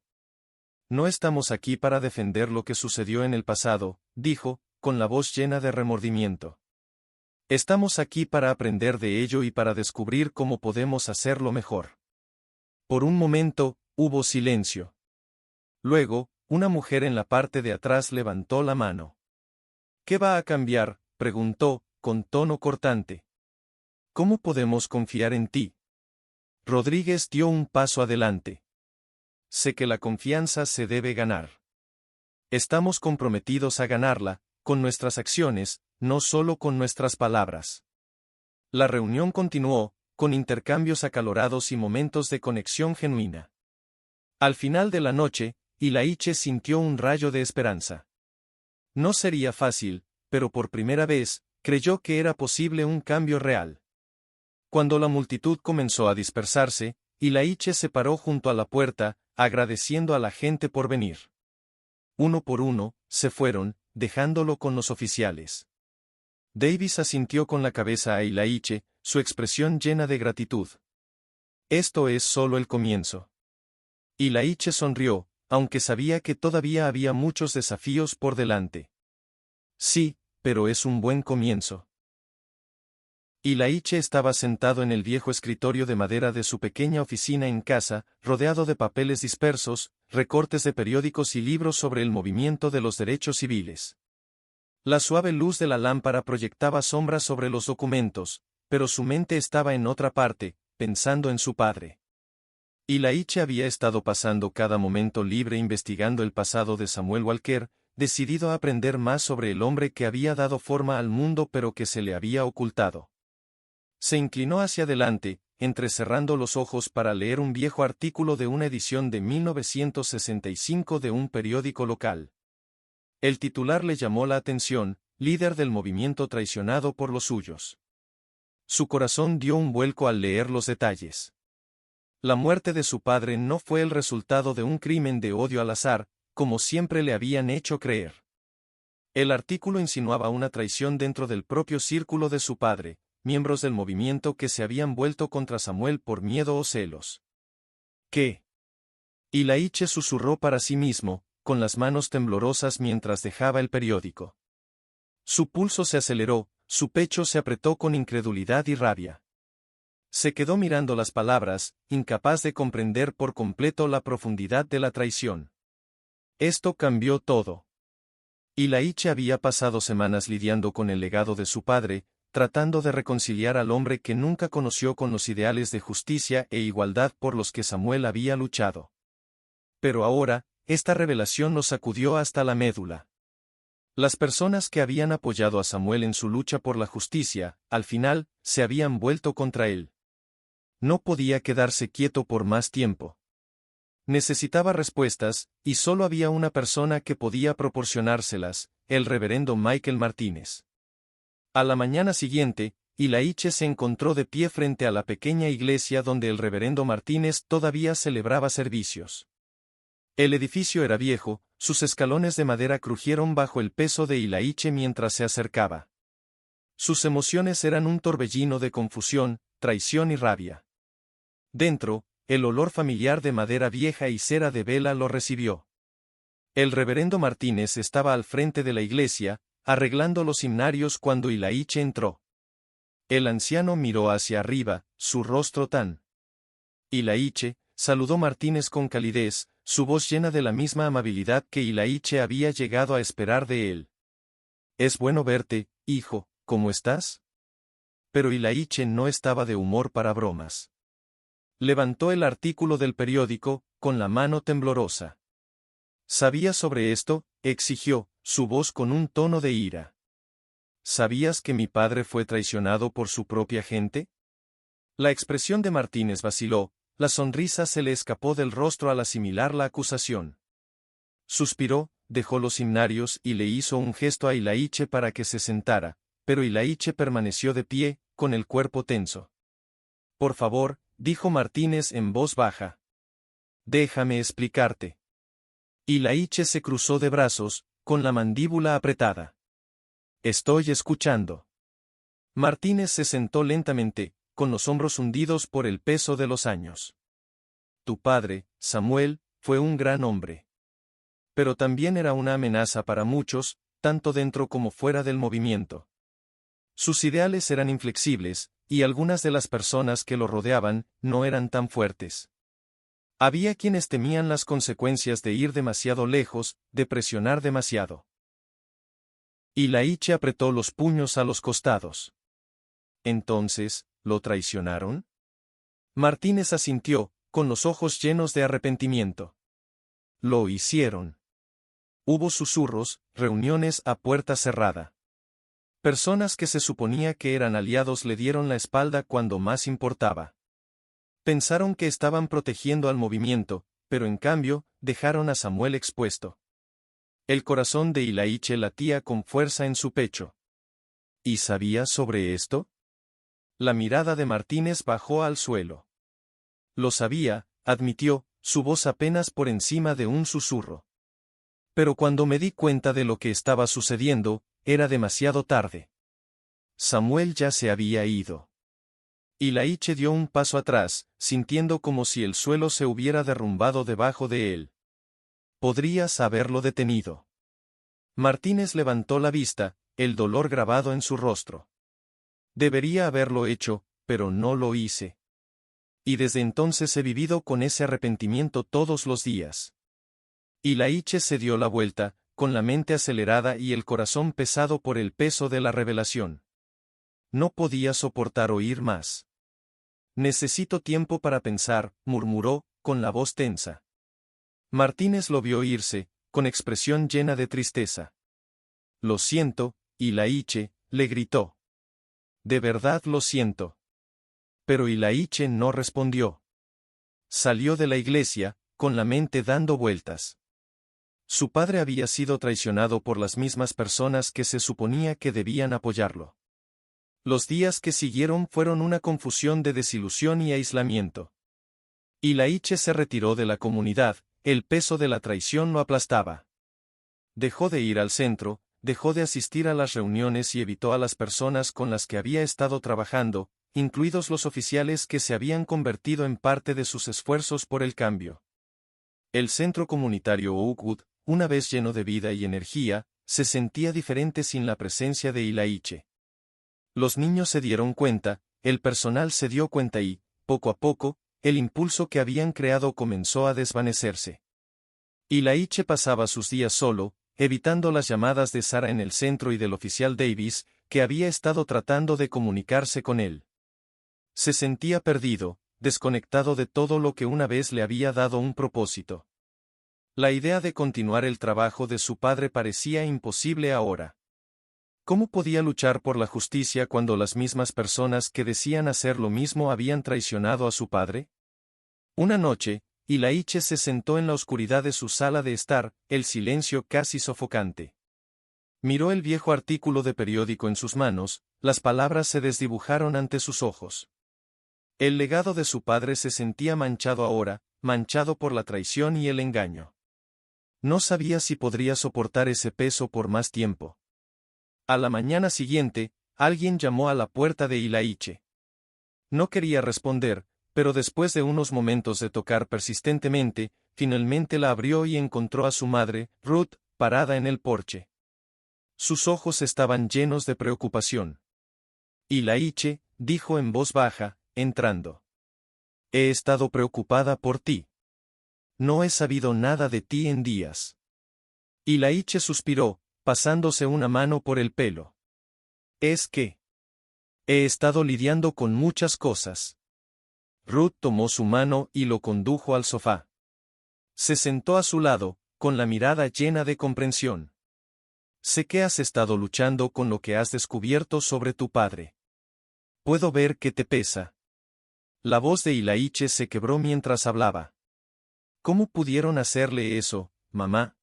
No estamos aquí para defender lo que sucedió en el pasado, dijo, con la voz llena de remordimiento. Estamos aquí para aprender de ello y para descubrir cómo podemos hacerlo mejor. Por un momento, hubo silencio. Luego, una mujer en la parte de atrás levantó la mano. ¿Qué va a cambiar?, preguntó, con tono cortante. ¿Cómo podemos confiar en ti? Rodríguez dio un paso adelante. Sé que la confianza se debe ganar. Estamos comprometidos a ganarla, con nuestras acciones, no solo con nuestras palabras. La reunión continuó, con intercambios acalorados y momentos de conexión genuina. Al final de la noche, Ilaiche sintió un rayo de esperanza. No sería fácil, pero por primera vez, creyó que era posible un cambio real. Cuando la multitud comenzó a dispersarse, Ilaiche se paró junto a la puerta, agradeciendo a la gente por venir. Uno por uno, se fueron, dejándolo con los oficiales. Davis asintió con la cabeza a Ilaiche, su expresión llena de gratitud. Esto es solo el comienzo. Ilaiche sonrió, aunque sabía que todavía había muchos desafíos por delante. Sí, pero es un buen comienzo. Ilaiche estaba sentado en el viejo escritorio de madera de su pequeña oficina en casa, rodeado de papeles dispersos, recortes de periódicos y libros sobre el movimiento de los derechos civiles. La suave luz de la lámpara proyectaba sombras sobre los documentos, pero su mente estaba en otra parte, pensando en su padre. Ilaiche había estado pasando cada momento libre investigando el pasado de Samuel Walker, decidido a aprender más sobre el hombre que había dado forma al mundo pero que se le había ocultado. Se inclinó hacia adelante, entrecerrando los ojos para leer un viejo artículo de una edición de 1965 de un periódico local. El titular le llamó la atención, líder del movimiento traicionado por los suyos. Su corazón dio un vuelco al leer los detalles. La muerte de su padre no fue el resultado de un crimen de odio al azar, como siempre le habían hecho creer. El artículo insinuaba una traición dentro del propio círculo de su padre, miembros del movimiento que se habían vuelto contra Samuel por miedo o celos. ¿Qué? Ilaiche susurró para sí mismo, con las manos temblorosas mientras dejaba el periódico. Su pulso se aceleró, su pecho se apretó con incredulidad y rabia. Se quedó mirando las palabras, incapaz de comprender por completo la profundidad de la traición. Esto cambió todo. Ilaiche había pasado semanas lidiando con el legado de su padre, tratando de reconciliar al hombre que nunca conoció con los ideales de justicia e igualdad por los que Samuel había luchado. Pero ahora, esta revelación lo sacudió hasta la médula. Las personas que habían apoyado a Samuel en su lucha por la justicia, al final, se habían vuelto contra él. No podía quedarse quieto por más tiempo. Necesitaba respuestas, y solo había una persona que podía proporcionárselas, el reverendo Michael Martínez. A la mañana siguiente, Ilaiche se encontró de pie frente a la pequeña iglesia donde el reverendo Martínez todavía celebraba servicios. El edificio era viejo, sus escalones de madera crujieron bajo el peso de Ilaiche mientras se acercaba. Sus emociones eran un torbellino de confusión, traición y rabia. Dentro, el olor familiar de madera vieja y cera de vela lo recibió. El reverendo Martínez estaba al frente de la iglesia, arreglando los himnarios cuando Ilaiche entró. El anciano miró hacia arriba, su rostro tan. Ilaiche, saludó Martínez con calidez, su voz llena de la misma amabilidad que Ilaiche había llegado a esperar de él. Es bueno verte, hijo, ¿cómo estás? Pero Ilaiche no estaba de humor para bromas. Levantó el artículo del periódico, con la mano temblorosa. ¿Sabías sobre esto?, exigió, su voz con un tono de ira. ¿Sabías que mi padre fue traicionado por su propia gente? La expresión de Martínez vaciló, la sonrisa se le escapó del rostro al asimilar la acusación. Suspiró, dejó los himnarios y le hizo un gesto a Ilaiche para que se sentara, pero Ilaiche permaneció de pie, con el cuerpo tenso. Por favor, dijo Martínez en voz baja. Déjame explicarte. Ilaiche se cruzó de brazos, con la mandíbula apretada. Estoy escuchando. Martínez se sentó lentamente, con los hombros hundidos por el peso de los años. Tu padre, Samuel, fue un gran hombre. Pero también era una amenaza para muchos, tanto dentro como fuera del movimiento. Sus ideales eran inflexibles, y algunas de las personas que lo rodeaban no eran tan fuertes. Había quienes temían las consecuencias de ir demasiado lejos, de presionar demasiado. Ilaiche apretó los puños a los costados. Entonces, ¿lo traicionaron? Martínez asintió, con los ojos llenos de arrepentimiento. Lo hicieron. Hubo susurros, reuniones a puerta cerrada. Personas que se suponía que eran aliados le dieron la espalda cuando más importaba. Pensaron que estaban protegiendo al movimiento, pero en cambio, dejaron a Samuel expuesto. El corazón de Ilaiche latía con fuerza en su pecho. ¿Y sabía sobre esto? La mirada de Martínez bajó al suelo. Lo sabía, admitió, su voz apenas por encima de un susurro. Pero cuando me di cuenta de lo que estaba sucediendo, era demasiado tarde. Samuel ya se había ido. Ilaiche dio un paso atrás, sintiendo como si el suelo se hubiera derrumbado debajo de él. Podrías haberlo detenido. Martínez levantó la vista, el dolor grabado en su rostro. Debería haberlo hecho, pero no lo hice. Y desde entonces he vivido con ese arrepentimiento todos los días. Ilaiche se dio la vuelta, con la mente acelerada y el corazón pesado por el peso de la revelación. No podía soportar oír más. Necesito tiempo para pensar, murmuró, con la voz tensa. Martínez lo vio irse, con expresión llena de tristeza. Lo siento, Ilaiche, le gritó. De verdad lo siento. Pero Ilaiche no respondió. Salió de la iglesia, con la mente dando vueltas. Su padre había sido traicionado por las mismas personas que se suponía que debían apoyarlo. Los días que siguieron fueron una confusión de desilusión y aislamiento. Ilaiche se retiró de la comunidad, el peso de la traición lo aplastaba. Dejó de ir al centro, dejó de asistir a las reuniones y evitó a las personas con las que había estado trabajando, incluidos los oficiales que se habían convertido en parte de sus esfuerzos por el cambio. El centro comunitario Oakwood, una vez lleno de vida y energía, se sentía diferente sin la presencia de Ilaiche. Los niños se dieron cuenta, el personal se dio cuenta y, poco a poco, el impulso que habían creado comenzó a desvanecerse. Ilaiche pasaba sus días solo, evitando las llamadas de Sara en el centro y del oficial Davis, que había estado tratando de comunicarse con él. Se sentía perdido, desconectado de todo lo que una vez le había dado un propósito. La idea de continuar el trabajo de su padre parecía imposible ahora. ¿Cómo podía luchar por la justicia cuando las mismas personas que decían hacer lo mismo habían traicionado a su padre? Una noche, Ilaiche se sentó en la oscuridad de su sala de estar, el silencio casi sofocante. Miró el viejo artículo de periódico en sus manos, las palabras se desdibujaron ante sus ojos. El legado de su padre se sentía manchado ahora, manchado por la traición y el engaño. No sabía si podría soportar ese peso por más tiempo. A la mañana siguiente, alguien llamó a la puerta de Ilaiche. No quería responder, pero después de unos momentos de tocar persistentemente, finalmente la abrió y encontró a su madre, Ruth, parada en el porche. Sus ojos estaban llenos de preocupación. Ilaiche, dijo en voz baja, entrando. He estado preocupada por ti. No he sabido nada de ti en días. Ilaiche suspiró, pasándose una mano por el pelo. Es que he estado lidiando con muchas cosas. Ruth tomó su mano y lo condujo al sofá. Se sentó a su lado, con la mirada llena de comprensión. Sé que has estado luchando con lo que has descubierto sobre tu padre. Puedo ver que te pesa. La voz de Ilaiche se quebró mientras hablaba. ¿Cómo pudieron hacerle eso, mamá?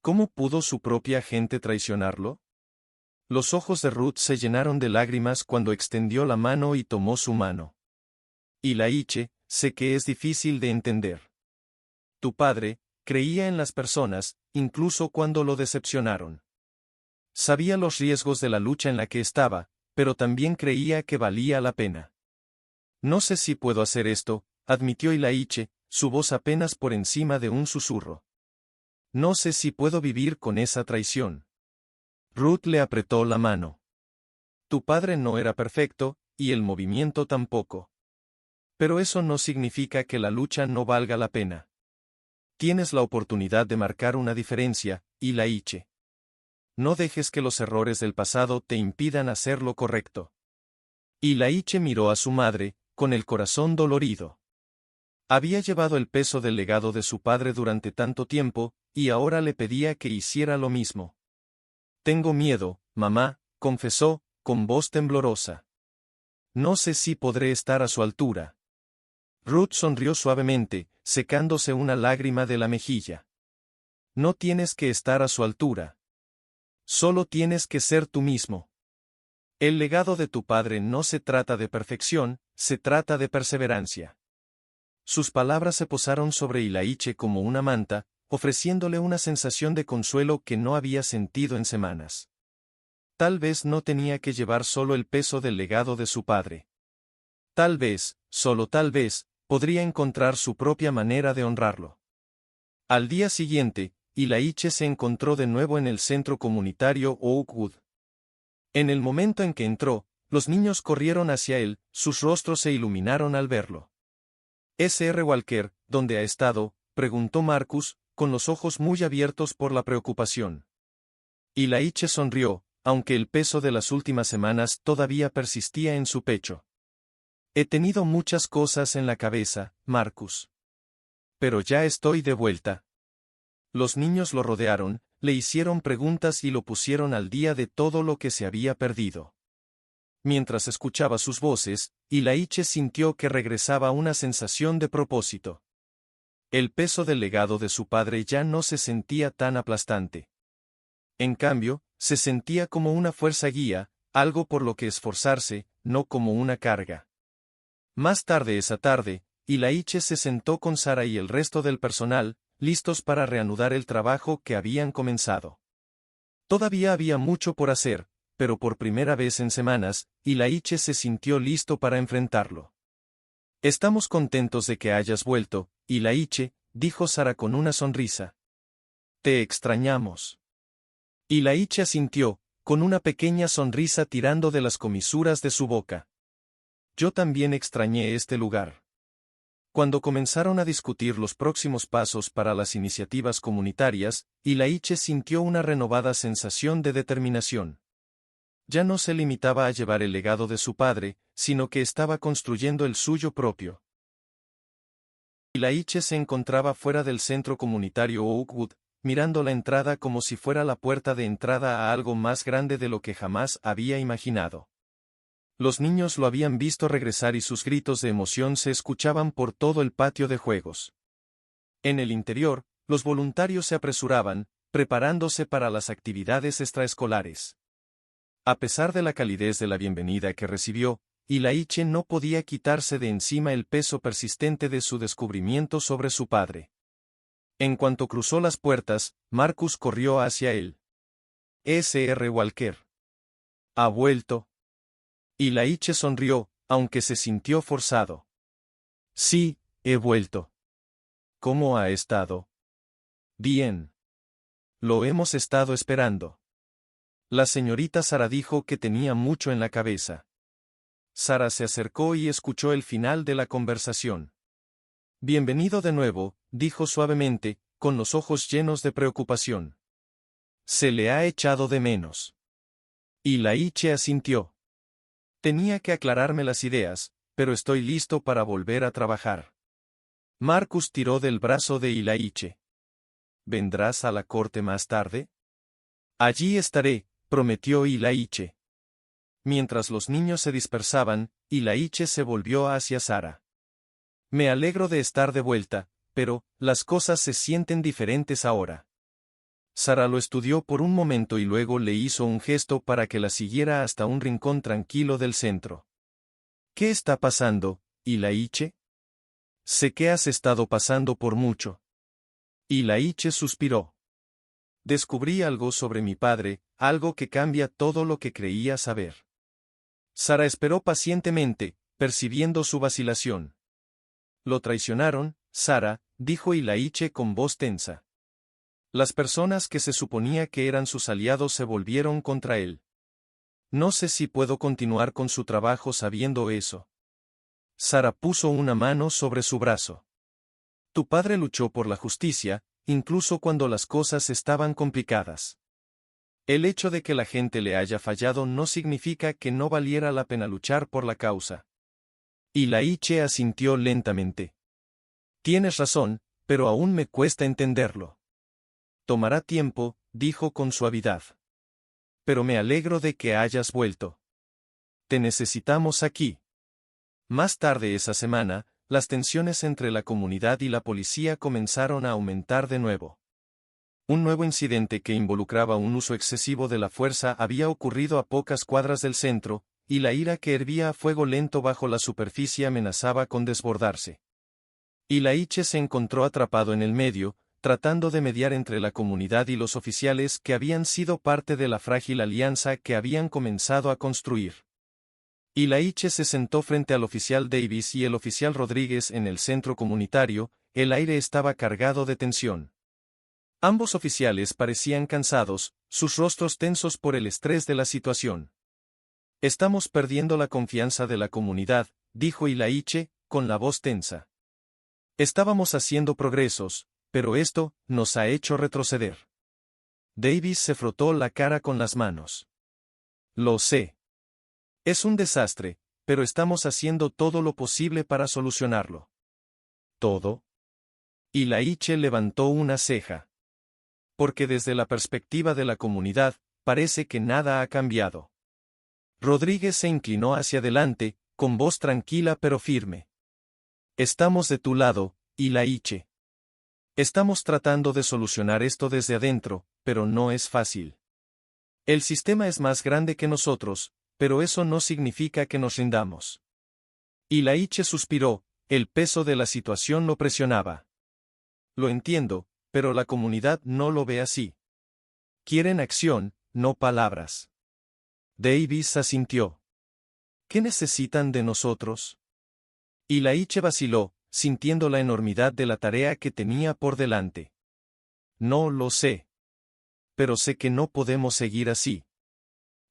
¿Cómo pudo su propia gente traicionarlo? Los ojos de Ruth se llenaron de lágrimas cuando extendió la mano y tomó su mano. Ilaiche, sé que es difícil de entender. Tu padre creía en las personas, incluso cuando lo decepcionaron. Sabía los riesgos de la lucha en la que estaba, pero también creía que valía la pena. No sé si puedo hacer esto, admitió Ilaiche, su voz apenas por encima de un susurro. No sé si puedo vivir con esa traición. Ruth le apretó la mano. Tu padre no era perfecto, y el movimiento tampoco. Pero eso no significa que la lucha no valga la pena. Tienes la oportunidad de marcar una diferencia, Ilaiche. No dejes que los errores del pasado te impidan hacer lo correcto. Ilaiche miró a su madre, con el corazón dolorido. Había llevado el peso del legado de su padre durante tanto tiempo, y ahora le pedía que hiciera lo mismo. Tengo miedo, mamá, confesó, con voz temblorosa. No sé si podré estar a su altura. Ruth sonrió suavemente, secándose una lágrima de la mejilla. No tienes que estar a su altura. Solo tienes que ser tú mismo. El legado de tu padre no se trata de perfección, se trata de perseverancia. Sus palabras se posaron sobre Ilaiche como una manta, ofreciéndole una sensación de consuelo que no había sentido en semanas. Tal vez no tenía que llevar solo el peso del legado de su padre. Tal vez, solo tal vez, podría encontrar su propia manera de honrarlo. Al día siguiente, Ilaiche se encontró de nuevo en el centro comunitario Oakwood. En el momento en que entró, los niños corrieron hacia él, sus rostros se iluminaron al verlo. ¿Sr. Walker, dónde ha estado?, preguntó Marcus, con los ojos muy abiertos por la preocupación. Ilaiche sonrió, aunque el peso de las últimas semanas todavía persistía en su pecho. He tenido muchas cosas en la cabeza, Marcus. Pero ya estoy de vuelta. Los niños lo rodearon, le hicieron preguntas y lo pusieron al día de todo lo que se había perdido. Mientras escuchaba sus voces, Ilaiche sintió que regresaba una sensación de propósito. El peso del legado de su padre ya no se sentía tan aplastante. En cambio, se sentía como una fuerza guía, algo por lo que esforzarse, no como una carga. Más tarde esa tarde, Ilaiche se sentó con Sara y el resto del personal, listos para reanudar el trabajo que habían comenzado. Todavía había mucho por hacer, pero por primera vez en semanas, Ilaiche se sintió listo para enfrentarlo. Estamos contentos de que hayas vuelto, Ilaiche, dijo Sara con una sonrisa. Te extrañamos. Ilaiche asintió, con una pequeña sonrisa tirando de las comisuras de su boca. Yo también extrañé este lugar. Cuando comenzaron a discutir los próximos pasos para las iniciativas comunitarias, Ilaiche sintió una renovada sensación de determinación. Ya no se limitaba a llevar el legado de su padre, sino que estaba construyendo el suyo propio. Ilaiche se encontraba fuera del centro comunitario Oakwood, mirando la entrada como si fuera la puerta de entrada a algo más grande de lo que jamás había imaginado. Los niños lo habían visto regresar y sus gritos de emoción se escuchaban por todo el patio de juegos. En el interior, los voluntarios se apresuraban, preparándose para las actividades extraescolares. A pesar de la calidez de la bienvenida que recibió, Ilaiche no podía quitarse de encima el peso persistente de su descubrimiento sobre su padre. En cuanto cruzó las puertas, Marcus corrió hacia él. Sr. Walker. ¿Ha vuelto? Ilaiche sonrió, aunque se sintió forzado. Sí, he vuelto. ¿Cómo ha estado? Bien. Lo hemos estado esperando. La señorita Sara dijo que tenía mucho en la cabeza. Sara se acercó y escuchó el final de la conversación. Bienvenido de nuevo, dijo suavemente, con los ojos llenos de preocupación. Se le ha echado de menos. Ilaiche asintió. Tenía que aclararme las ideas, pero estoy listo para volver a trabajar. Marcus tiró del brazo de Ilaiche. ¿Vendrás a la corte más tarde? Allí estaré, prometió Ilaiche. Mientras los niños se dispersaban, Ilaiche se volvió hacia Sara. Me alegro de estar de vuelta, pero las cosas se sienten diferentes ahora. Sara lo estudió por un momento y luego le hizo un gesto para que la siguiera hasta un rincón tranquilo del centro. ¿Qué está pasando, Ilaiche? Sé que has estado pasando por mucho. Ilaiche suspiró. Descubrí algo sobre mi padre, algo que cambia todo lo que creía saber. Sara esperó pacientemente, percibiendo su vacilación. Lo traicionaron, Sara, dijo Ilaiche con voz tensa. Las personas que se suponía que eran sus aliados se volvieron contra él. No sé si puedo continuar con su trabajo sabiendo eso. Sara puso una mano sobre su brazo. Tu padre luchó por la justicia, incluso cuando las cosas estaban complicadas. El hecho de que la gente le haya fallado no significa que no valiera la pena luchar por la causa. Ilaiche asintió lentamente. Tienes razón, pero aún me cuesta entenderlo. Tomará tiempo, dijo con suavidad. Pero me alegro de que hayas vuelto. Te necesitamos aquí. Más tarde esa semana, las tensiones entre la comunidad y la policía comenzaron a aumentar de nuevo. Un nuevo incidente que involucraba un uso excesivo de la fuerza había ocurrido a pocas cuadras del centro, y la ira que hervía a fuego lento bajo la superficie amenazaba con desbordarse. Ilaiche se encontró atrapado en el medio, tratando de mediar entre la comunidad y los oficiales que habían sido parte de la frágil alianza que habían comenzado a construir. Ilaiche se sentó frente al oficial Davis y el oficial Rodríguez en el centro comunitario, el aire estaba cargado de tensión. Ambos oficiales parecían cansados, sus rostros tensos por el estrés de la situación. Estamos perdiendo la confianza de la comunidad, dijo Ilaiche, con la voz tensa. Estábamos haciendo progresos, pero esto nos ha hecho retroceder. Davis se frotó la cara con las manos. Lo sé. Es un desastre, pero estamos haciendo todo lo posible para solucionarlo. ¿Todo? Ilaiche levantó una ceja. Porque desde la perspectiva de la comunidad, parece que nada ha cambiado. Rodríguez se inclinó hacia adelante, con voz tranquila pero firme. Estamos de tu lado, Ilaiche. Estamos tratando de solucionar esto desde adentro, pero no es fácil. El sistema es más grande que nosotros, pero eso no significa que nos rindamos. Ilaiche suspiró, el peso de la situación lo presionaba. Lo entiendo, pero la comunidad no lo ve así. Quieren acción, no palabras. Davis asintió. ¿Qué necesitan de nosotros? Ilaiche vaciló, sintiendo la enormidad de la tarea que tenía por delante. No lo sé. Pero sé que no podemos seguir así.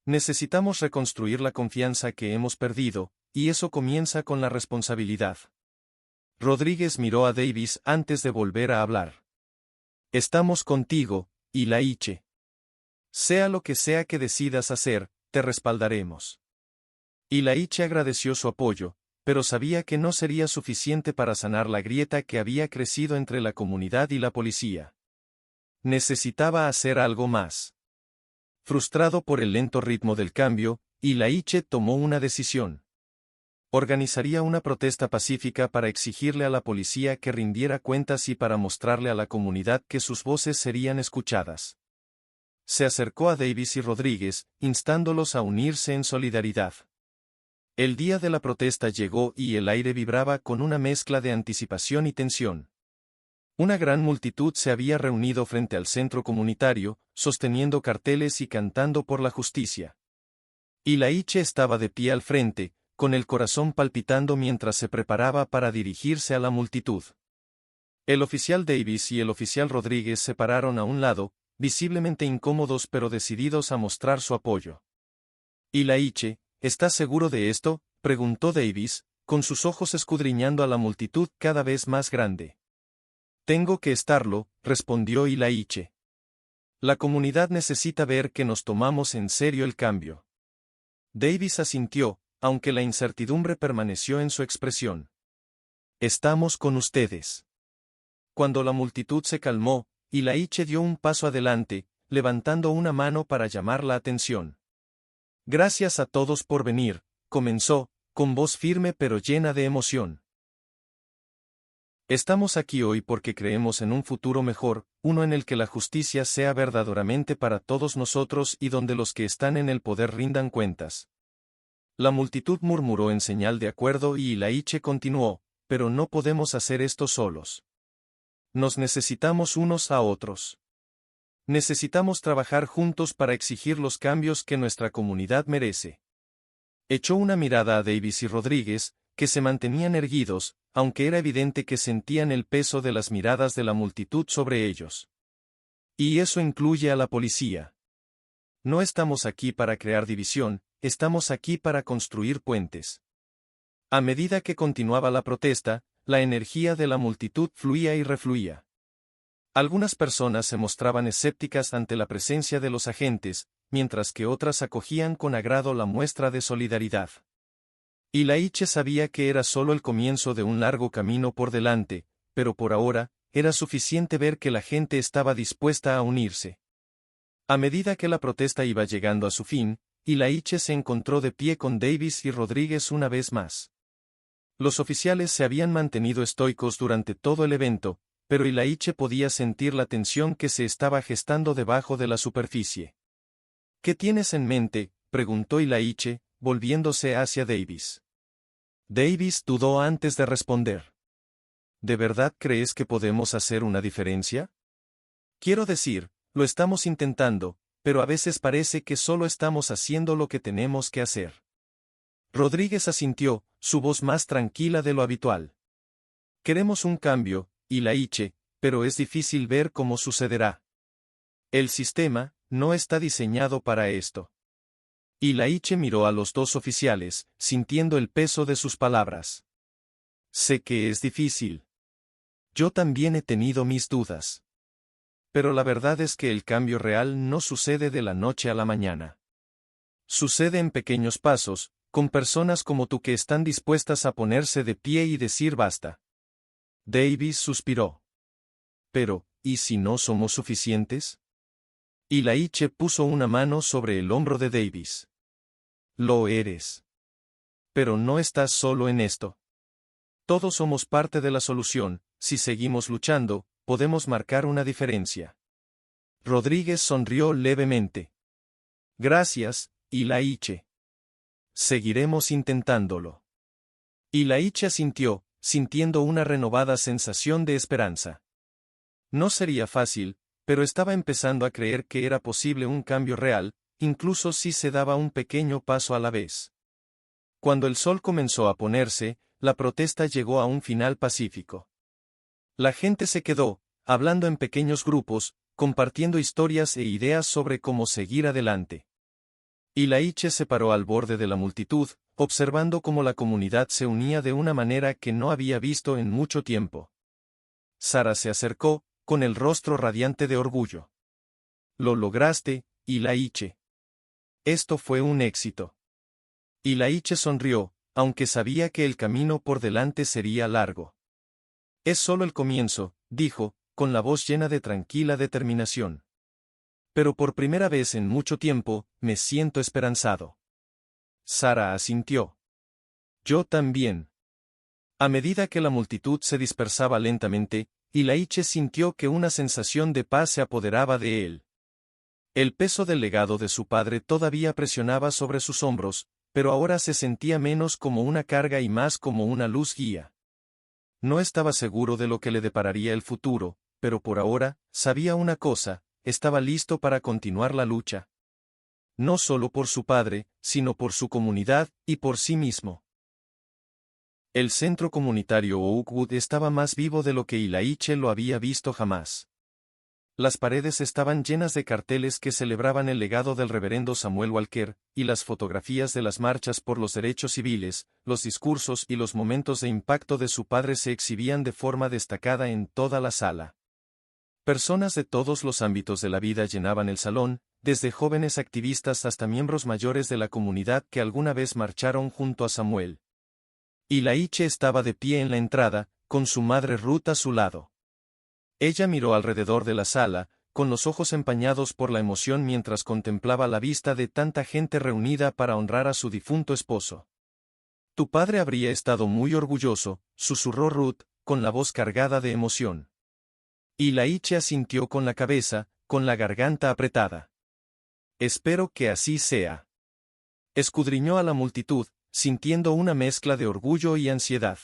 Necesitamos reconstruir la confianza que hemos perdido, y eso comienza con la responsabilidad. Rodríguez miró a Davis antes de volver a hablar. Estamos contigo, Ilaiche. Sea lo que sea que decidas hacer, te respaldaremos. Ilaiche agradeció su apoyo, pero sabía que no sería suficiente para sanar la grieta que había crecido entre la comunidad y la policía. Necesitaba hacer algo más. Frustrado por el lento ritmo del cambio, Ilaiche tomó una decisión. Organizaría una protesta pacífica para exigirle a la policía que rindiera cuentas y para mostrarle a la comunidad que sus voces serían escuchadas. Se acercó a Davis y Rodríguez, instándolos a unirse en solidaridad. El día de la protesta llegó y el aire vibraba con una mezcla de anticipación y tensión. Una gran multitud se había reunido frente al centro comunitario, sosteniendo carteles y cantando por la justicia. Ilaiche estaba de pie al frente, con el corazón palpitando mientras se preparaba para dirigirse a la multitud. El oficial Davis y el oficial Rodríguez se pararon a un lado, visiblemente incómodos pero decididos a mostrar su apoyo. Ilaiche, ¿estás seguro de esto?, preguntó Davis, con sus ojos escudriñando a la multitud cada vez más grande. Tengo que estarlo, respondió Ilaiche. La comunidad necesita ver que nos tomamos en serio el cambio. Davis asintió, aunque la incertidumbre permaneció en su expresión. Estamos con ustedes. Cuando la multitud se calmó, Ilaiche dio un paso adelante, levantando una mano para llamar la atención. Gracias a todos por venir, comenzó, con voz firme pero llena de emoción. Estamos aquí hoy porque creemos en un futuro mejor, uno en el que la justicia sea verdaderamente para todos nosotros y donde los que están en el poder rindan cuentas. La multitud murmuró en señal de acuerdo y Ilaiche continuó, pero no podemos hacer esto solos. Nos necesitamos unos a otros. Necesitamos trabajar juntos para exigir los cambios que nuestra comunidad merece. Echó una mirada a Davis y Rodríguez, que se mantenían erguidos, aunque era evidente que sentían el peso de las miradas de la multitud sobre ellos. Y eso incluye a la policía. No estamos aquí para crear división, estamos aquí para construir puentes. A medida que continuaba la protesta, la energía de la multitud fluía y refluía. Algunas personas se mostraban escépticas ante la presencia de los agentes, mientras que otras acogían con agrado la muestra de solidaridad. Ilaiche sabía que era solo el comienzo de un largo camino por delante, pero por ahora, era suficiente ver que la gente estaba dispuesta a unirse. A medida que la protesta iba llegando a su fin, Ilaiche se encontró de pie con Davis y Rodríguez una vez más. Los oficiales se habían mantenido estoicos durante todo el evento, pero Ilaiche podía sentir la tensión que se estaba gestando debajo de la superficie. ¿Qué tienes en mente?, preguntó Ilaiche, volviéndose hacia Davis. Davis dudó antes de responder. ¿De verdad crees que podemos hacer una diferencia? Quiero decir, lo estamos intentando, pero a veces parece que solo estamos haciendo lo que tenemos que hacer. Rodríguez asintió, su voz más tranquila de lo habitual. Queremos un cambio, Ilaiche, pero es difícil ver cómo sucederá. El sistema no está diseñado para esto. Ilaiche miró a los dos oficiales, sintiendo el peso de sus palabras. Sé que es difícil. Yo también he tenido mis dudas. Pero la verdad es que el cambio real no sucede de la noche a la mañana. Sucede en pequeños pasos, con personas como tú que están dispuestas a ponerse de pie y decir basta. Davis suspiró. Pero, ¿y si no somos suficientes? Ilaiche puso una mano sobre el hombro de Davis. Lo eres. Pero no estás solo en esto. Todos somos parte de la solución, si seguimos luchando, podemos marcar una diferencia. Rodríguez sonrió levemente. Gracias, Ilaiche. Seguiremos intentándolo. Ilaiche asintió, sintiendo una renovada sensación de esperanza. No sería fácil, pero estaba empezando a creer que era posible un cambio real, incluso si se daba un pequeño paso a la vez. Cuando el sol comenzó a ponerse, la protesta llegó a un final pacífico. La gente se quedó, hablando en pequeños grupos, compartiendo historias e ideas sobre cómo seguir adelante. Ilaiche se paró al borde de la multitud, observando cómo la comunidad se unía de una manera que no había visto en mucho tiempo. Sara se acercó, con el rostro radiante de orgullo. Lo lograste, Ilaiche. Esto fue un éxito. Ilaiche sonrió, aunque sabía que el camino por delante sería largo. Es solo el comienzo, dijo, con la voz llena de tranquila determinación. Pero por primera vez en mucho tiempo, me siento esperanzado. Sara asintió. Yo también. A medida que la multitud se dispersaba lentamente, Ilaiche sintió que una sensación de paz se apoderaba de él. El peso del legado de su padre todavía presionaba sobre sus hombros, pero ahora se sentía menos como una carga y más como una luz guía. No estaba seguro de lo que le depararía el futuro, pero por ahora, sabía una cosa, estaba listo para continuar la lucha. No solo por su padre, sino por su comunidad, y por sí mismo. El centro comunitario Oakwood estaba más vivo de lo que Ilaiche lo había visto jamás. Las paredes estaban llenas de carteles que celebraban el legado del reverendo Samuel Walker, y las fotografías de las marchas por los derechos civiles, los discursos y los momentos de impacto de su padre se exhibían de forma destacada en toda la sala. Personas de todos los ámbitos de la vida llenaban el salón, desde jóvenes activistas hasta miembros mayores de la comunidad que alguna vez marcharon junto a Samuel. Ilaiche estaba de pie en la entrada, con su madre Ruth a su lado. Ella miró alrededor de la sala, con los ojos empañados por la emoción mientras contemplaba la vista de tanta gente reunida para honrar a su difunto esposo. Tu padre habría estado muy orgulloso, susurró Ruth, con la voz cargada de emoción. Ilaiche asintió con la cabeza, con la garganta apretada. Espero que así sea. Escudriñó a la multitud, sintiendo una mezcla de orgullo y ansiedad.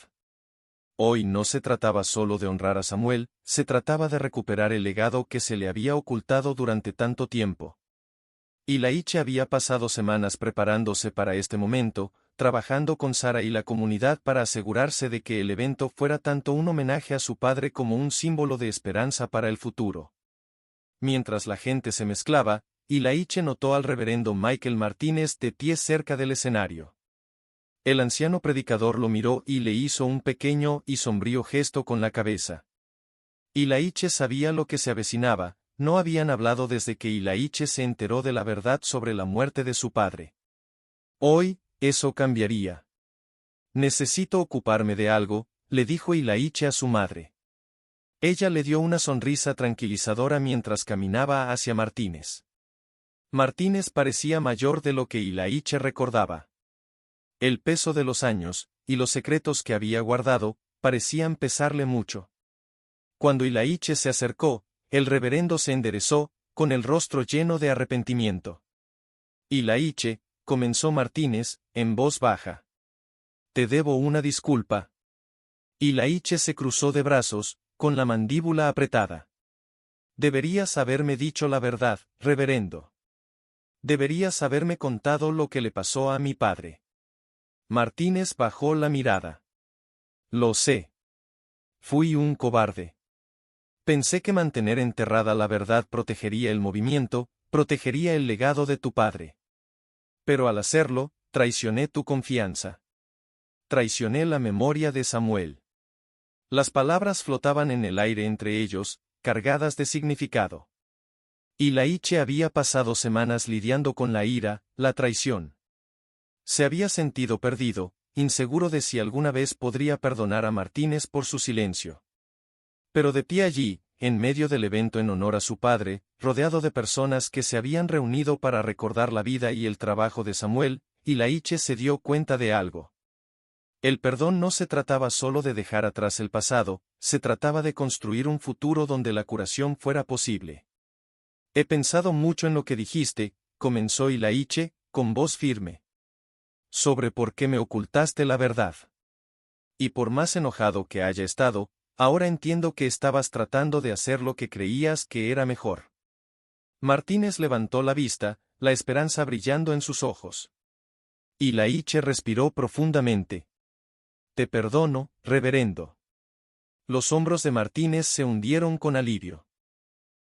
Hoy no se trataba solo de honrar a Samuel, se trataba de recuperar el legado que se le había ocultado durante tanto tiempo. Ilaiche había pasado semanas preparándose para este momento, trabajando con Sara y la comunidad para asegurarse de que el evento fuera tanto un homenaje a su padre como un símbolo de esperanza para el futuro. Mientras la gente se mezclaba, Ilaiche notó al reverendo Michael Martínez de pie cerca del escenario. El anciano predicador lo miró y le hizo un pequeño y sombrío gesto con la cabeza. Ilaiche sabía lo que se avecinaba. No habían hablado desde que Ilaiche se enteró de la verdad sobre la muerte de su padre. Hoy, eso cambiaría. Necesito ocuparme de algo, le dijo Ilaiche a su madre. Ella le dio una sonrisa tranquilizadora mientras caminaba hacia Martínez. Martínez parecía mayor de lo que Ilaiche recordaba. El peso de los años, y los secretos que había guardado, parecían pesarle mucho. Cuando Ilaiche se acercó, el reverendo se enderezó, con el rostro lleno de arrepentimiento. Ilaiche, comenzó Martínez, en voz baja. Te debo una disculpa. Ilaiche se cruzó de brazos, con la mandíbula apretada. Deberías haberme dicho la verdad, reverendo. Deberías haberme contado lo que le pasó a mi padre. Martínez bajó la mirada. Lo sé. Fui un cobarde. Pensé que mantener enterrada la verdad protegería el movimiento, protegería el legado de tu padre. Pero al hacerlo, traicioné tu confianza. Traicioné la memoria de Samuel. Las palabras flotaban en el aire entre ellos, cargadas de significado. Ilaiche había pasado semanas lidiando con la ira, la traición. Se había sentido perdido, inseguro de si alguna vez podría perdonar a Martínez por su silencio. Pero de pie allí, en medio del evento en honor a su padre, rodeado de personas que se habían reunido para recordar la vida y el trabajo de Samuel, Ilaiche se dio cuenta de algo. El perdón no se trataba solo de dejar atrás el pasado, se trataba de construir un futuro donde la curación fuera posible. He pensado mucho en lo que dijiste, comenzó Ilaiche, con voz firme. Sobre por qué me ocultaste la verdad. Y por más enojado que haya estado, ahora entiendo que estabas tratando de hacer lo que creías que era mejor. Martínez levantó la vista, la esperanza brillando en sus ojos. Ilaiche respiró profundamente. Te perdono, reverendo. Los hombros de Martínez se hundieron con alivio.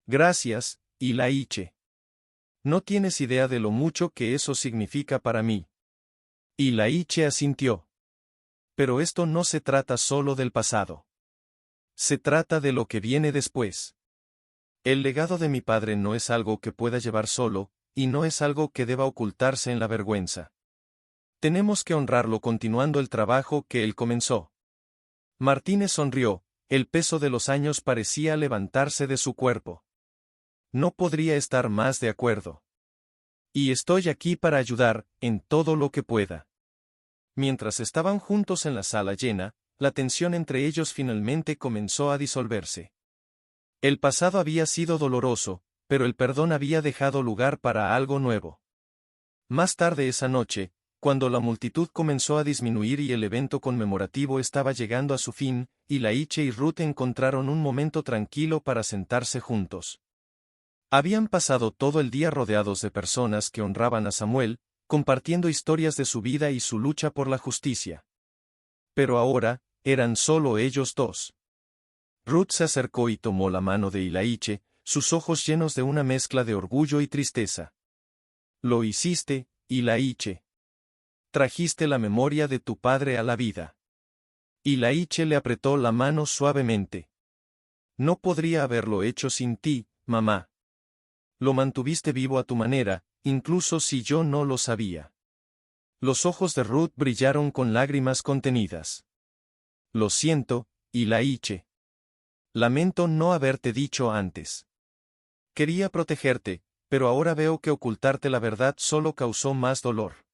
Gracias, Ilaiche. No tienes idea de lo mucho que eso significa para mí. Ilaiche asintió. Pero esto no se trata solo del pasado. Se trata de lo que viene después. El legado de mi padre no es algo que pueda llevar solo, y no es algo que deba ocultarse en la vergüenza. Tenemos que honrarlo continuando el trabajo que él comenzó. Martínez sonrió, el peso de los años parecía levantarse de su cuerpo. No podría estar más de acuerdo. Y estoy aquí para ayudar, en todo lo que pueda. Mientras estaban juntos en la sala llena, la tensión entre ellos finalmente comenzó a disolverse. El pasado había sido doloroso, pero el perdón había dejado lugar para algo nuevo. Más tarde esa noche, cuando la multitud comenzó a disminuir y el evento conmemorativo estaba llegando a su fin, Ilaiche y Ruth encontraron un momento tranquilo para sentarse juntos. Habían pasado todo el día rodeados de personas que honraban a Samuel, compartiendo historias de su vida y su lucha por la justicia. Pero ahora, eran solo ellos dos. Ruth se acercó y tomó la mano de Ilaiche, sus ojos llenos de una mezcla de orgullo y tristeza. Lo hiciste, Ilaiche. Trajiste la memoria de tu padre a la vida. Ilaiche le apretó la mano suavemente. No podría haberlo hecho sin ti, mamá. Lo mantuviste vivo a tu manera, incluso si yo no lo sabía. Los ojos de Ruth brillaron con lágrimas contenidas. Lo siento, Ilaiche. Lamento no haberte dicho antes. Quería protegerte, pero ahora veo que ocultarte la verdad solo causó más dolor.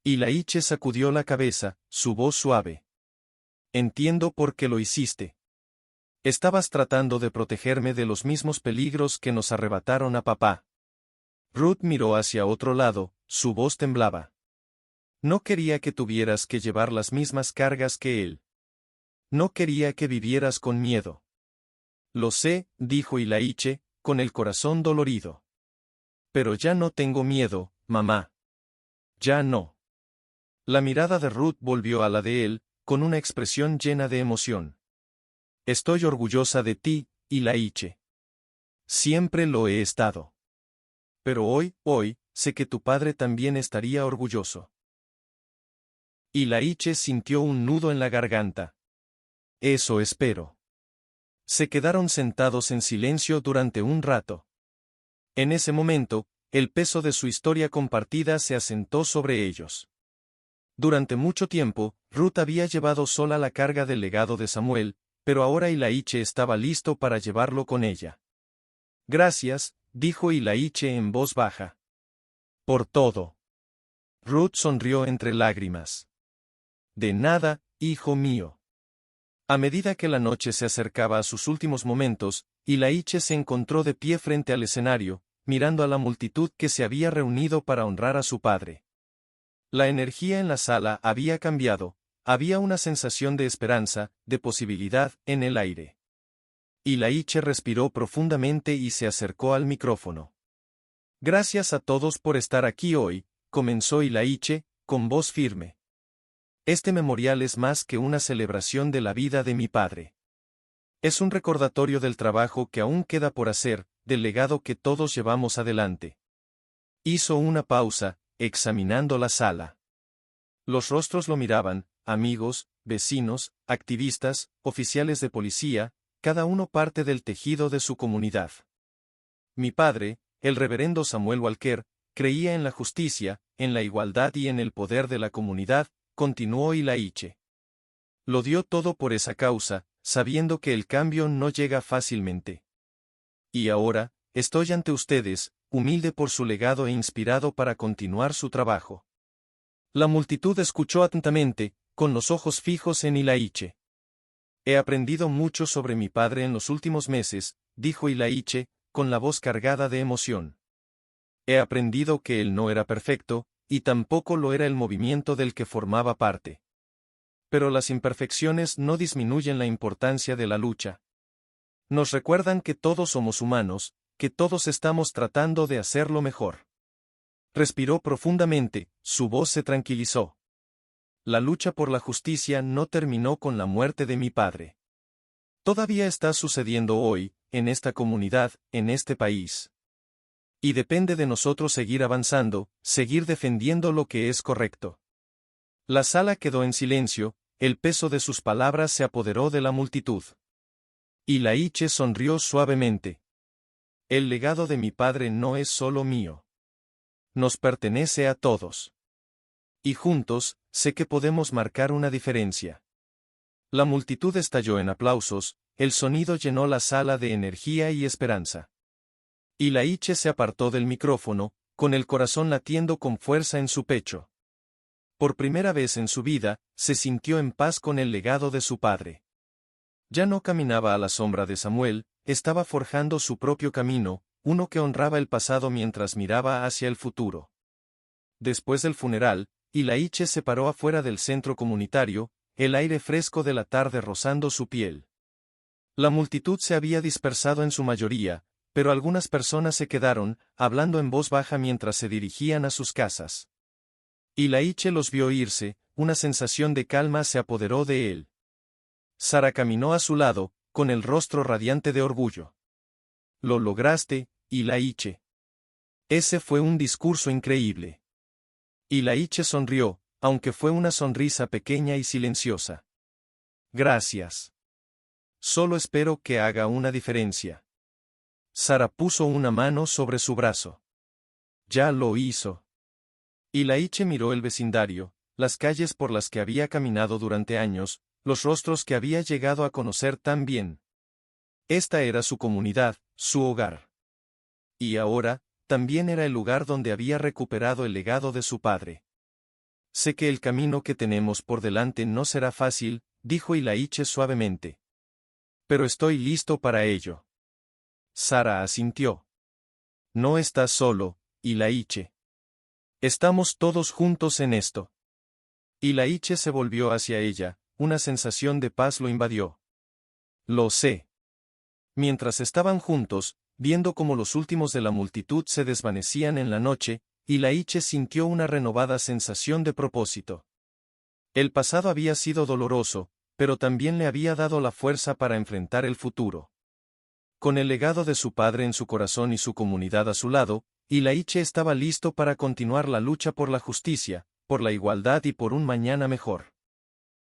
Ilaiche sacudió la cabeza, su voz suave. Entiendo por qué lo hiciste. Estabas tratando de protegerme de los mismos peligros que nos arrebataron a papá. Ruth miró hacia otro lado, su voz temblaba. No quería que tuvieras que llevar las mismas cargas que él. No quería que vivieras con miedo. Lo sé, dijo Ilaiche, con el corazón dolorido. Pero ya no tengo miedo, mamá. Ya no. La mirada de Ruth volvió a la de él, con una expresión llena de emoción. Estoy orgullosa de ti, Ilaiche. Siempre lo he estado. Pero hoy, sé que tu padre también estaría orgulloso. Ilaiche sintió un nudo en la garganta. Eso espero. Se quedaron sentados en silencio durante un rato. En ese momento, el peso de su historia compartida se asentó sobre ellos. Durante mucho tiempo, Ruth había llevado sola la carga del legado de Samuel, pero ahora Ilaiche estaba listo para llevarlo con ella. Gracias, dijo Ilaiche en voz baja. Por todo. Ruth sonrió entre lágrimas. De nada, hijo mío. A medida que la noche se acercaba a sus últimos momentos, Ilaiche se encontró de pie frente al escenario, mirando a la multitud que se había reunido para honrar a su padre. La energía en la sala había cambiado, había una sensación de esperanza, de posibilidad, en el aire. Ilaiche respiró profundamente y se acercó al micrófono. Gracias a todos por estar aquí hoy, comenzó Ilaiche, con voz firme. Este memorial es más que una celebración de la vida de mi padre. Es un recordatorio del trabajo que aún queda por hacer, del legado que todos llevamos adelante. Hizo una pausa, examinando la sala. Los rostros lo miraban, amigos, vecinos, activistas, oficiales de policía, cada uno parte del tejido de su comunidad. Mi padre, el reverendo Samuel Walker, creía en la justicia, en la igualdad y en el poder de la comunidad, continuó Ilaiche. Lo dio todo por esa causa, sabiendo que el cambio no llega fácilmente. Y ahora, estoy ante ustedes, humilde por su legado e inspirado para continuar su trabajo. La multitud escuchó atentamente, con los ojos fijos en Ilaiche. He aprendido mucho sobre mi padre en los últimos meses, dijo Ilaiche, con la voz cargada de emoción. He aprendido que él no era perfecto, y tampoco lo era el movimiento del que formaba parte. Pero las imperfecciones no disminuyen la importancia de la lucha. Nos recuerdan que todos somos humanos, que todos estamos tratando de hacerlo mejor. Respiró profundamente, su voz se tranquilizó. La lucha por la justicia no terminó con la muerte de mi padre. Todavía está sucediendo hoy, en esta comunidad, en este país. Y depende de nosotros seguir avanzando, seguir defendiendo lo que es correcto. La sala quedó en silencio, el peso de sus palabras se apoderó de la multitud. Ilaiche sonrió suavemente. El legado de mi padre no es solo mío. Nos pertenece a todos. Y juntos, sé que podemos marcar una diferencia. La multitud estalló en aplausos, el sonido llenó la sala de energía y esperanza. Ilaiche se apartó del micrófono, con el corazón latiendo con fuerza en su pecho. Por primera vez en su vida, se sintió en paz con el legado de su padre. Ya no caminaba a la sombra de Samuel, estaba forjando su propio camino, uno que honraba el pasado mientras miraba hacia el futuro. Después del funeral, Ilaiche se paró afuera del centro comunitario, el aire fresco de la tarde rozando su piel. La multitud se había dispersado en su mayoría, pero algunas personas se quedaron, hablando en voz baja mientras se dirigían a sus casas. Ilaiche los vio irse, una sensación de calma se apoderó de él. Sara caminó a su lado, con el rostro radiante de orgullo. Lo lograste, Ilaiche. Ese fue un discurso increíble. Ilaiche sonrió, aunque fue una sonrisa pequeña y silenciosa. Gracias. Solo espero que haga una diferencia. Sara puso una mano sobre su brazo. Ya lo hizo. Ilaiche miró el vecindario, las calles por las que había caminado durante años, los rostros que había llegado a conocer tan bien. Esta era su comunidad, su hogar. Y ahora, también era el lugar donde había recuperado el legado de su padre. Sé que el camino que tenemos por delante no será fácil, dijo Ilaiche suavemente. Pero estoy listo para ello. Sara asintió. No estás solo, Ilaiche. Estamos todos juntos en esto. Ilaiche se volvió hacia ella, una sensación de paz lo invadió. Lo sé. Mientras estaban juntos, viendo cómo los últimos de la multitud se desvanecían en la noche, Ilaiche sintió una renovada sensación de propósito. El pasado había sido doloroso, pero también le había dado la fuerza para enfrentar el futuro. Con el legado de su padre en su corazón y su comunidad a su lado, Ilaiche estaba listo para continuar la lucha por la justicia, por la igualdad y por un mañana mejor.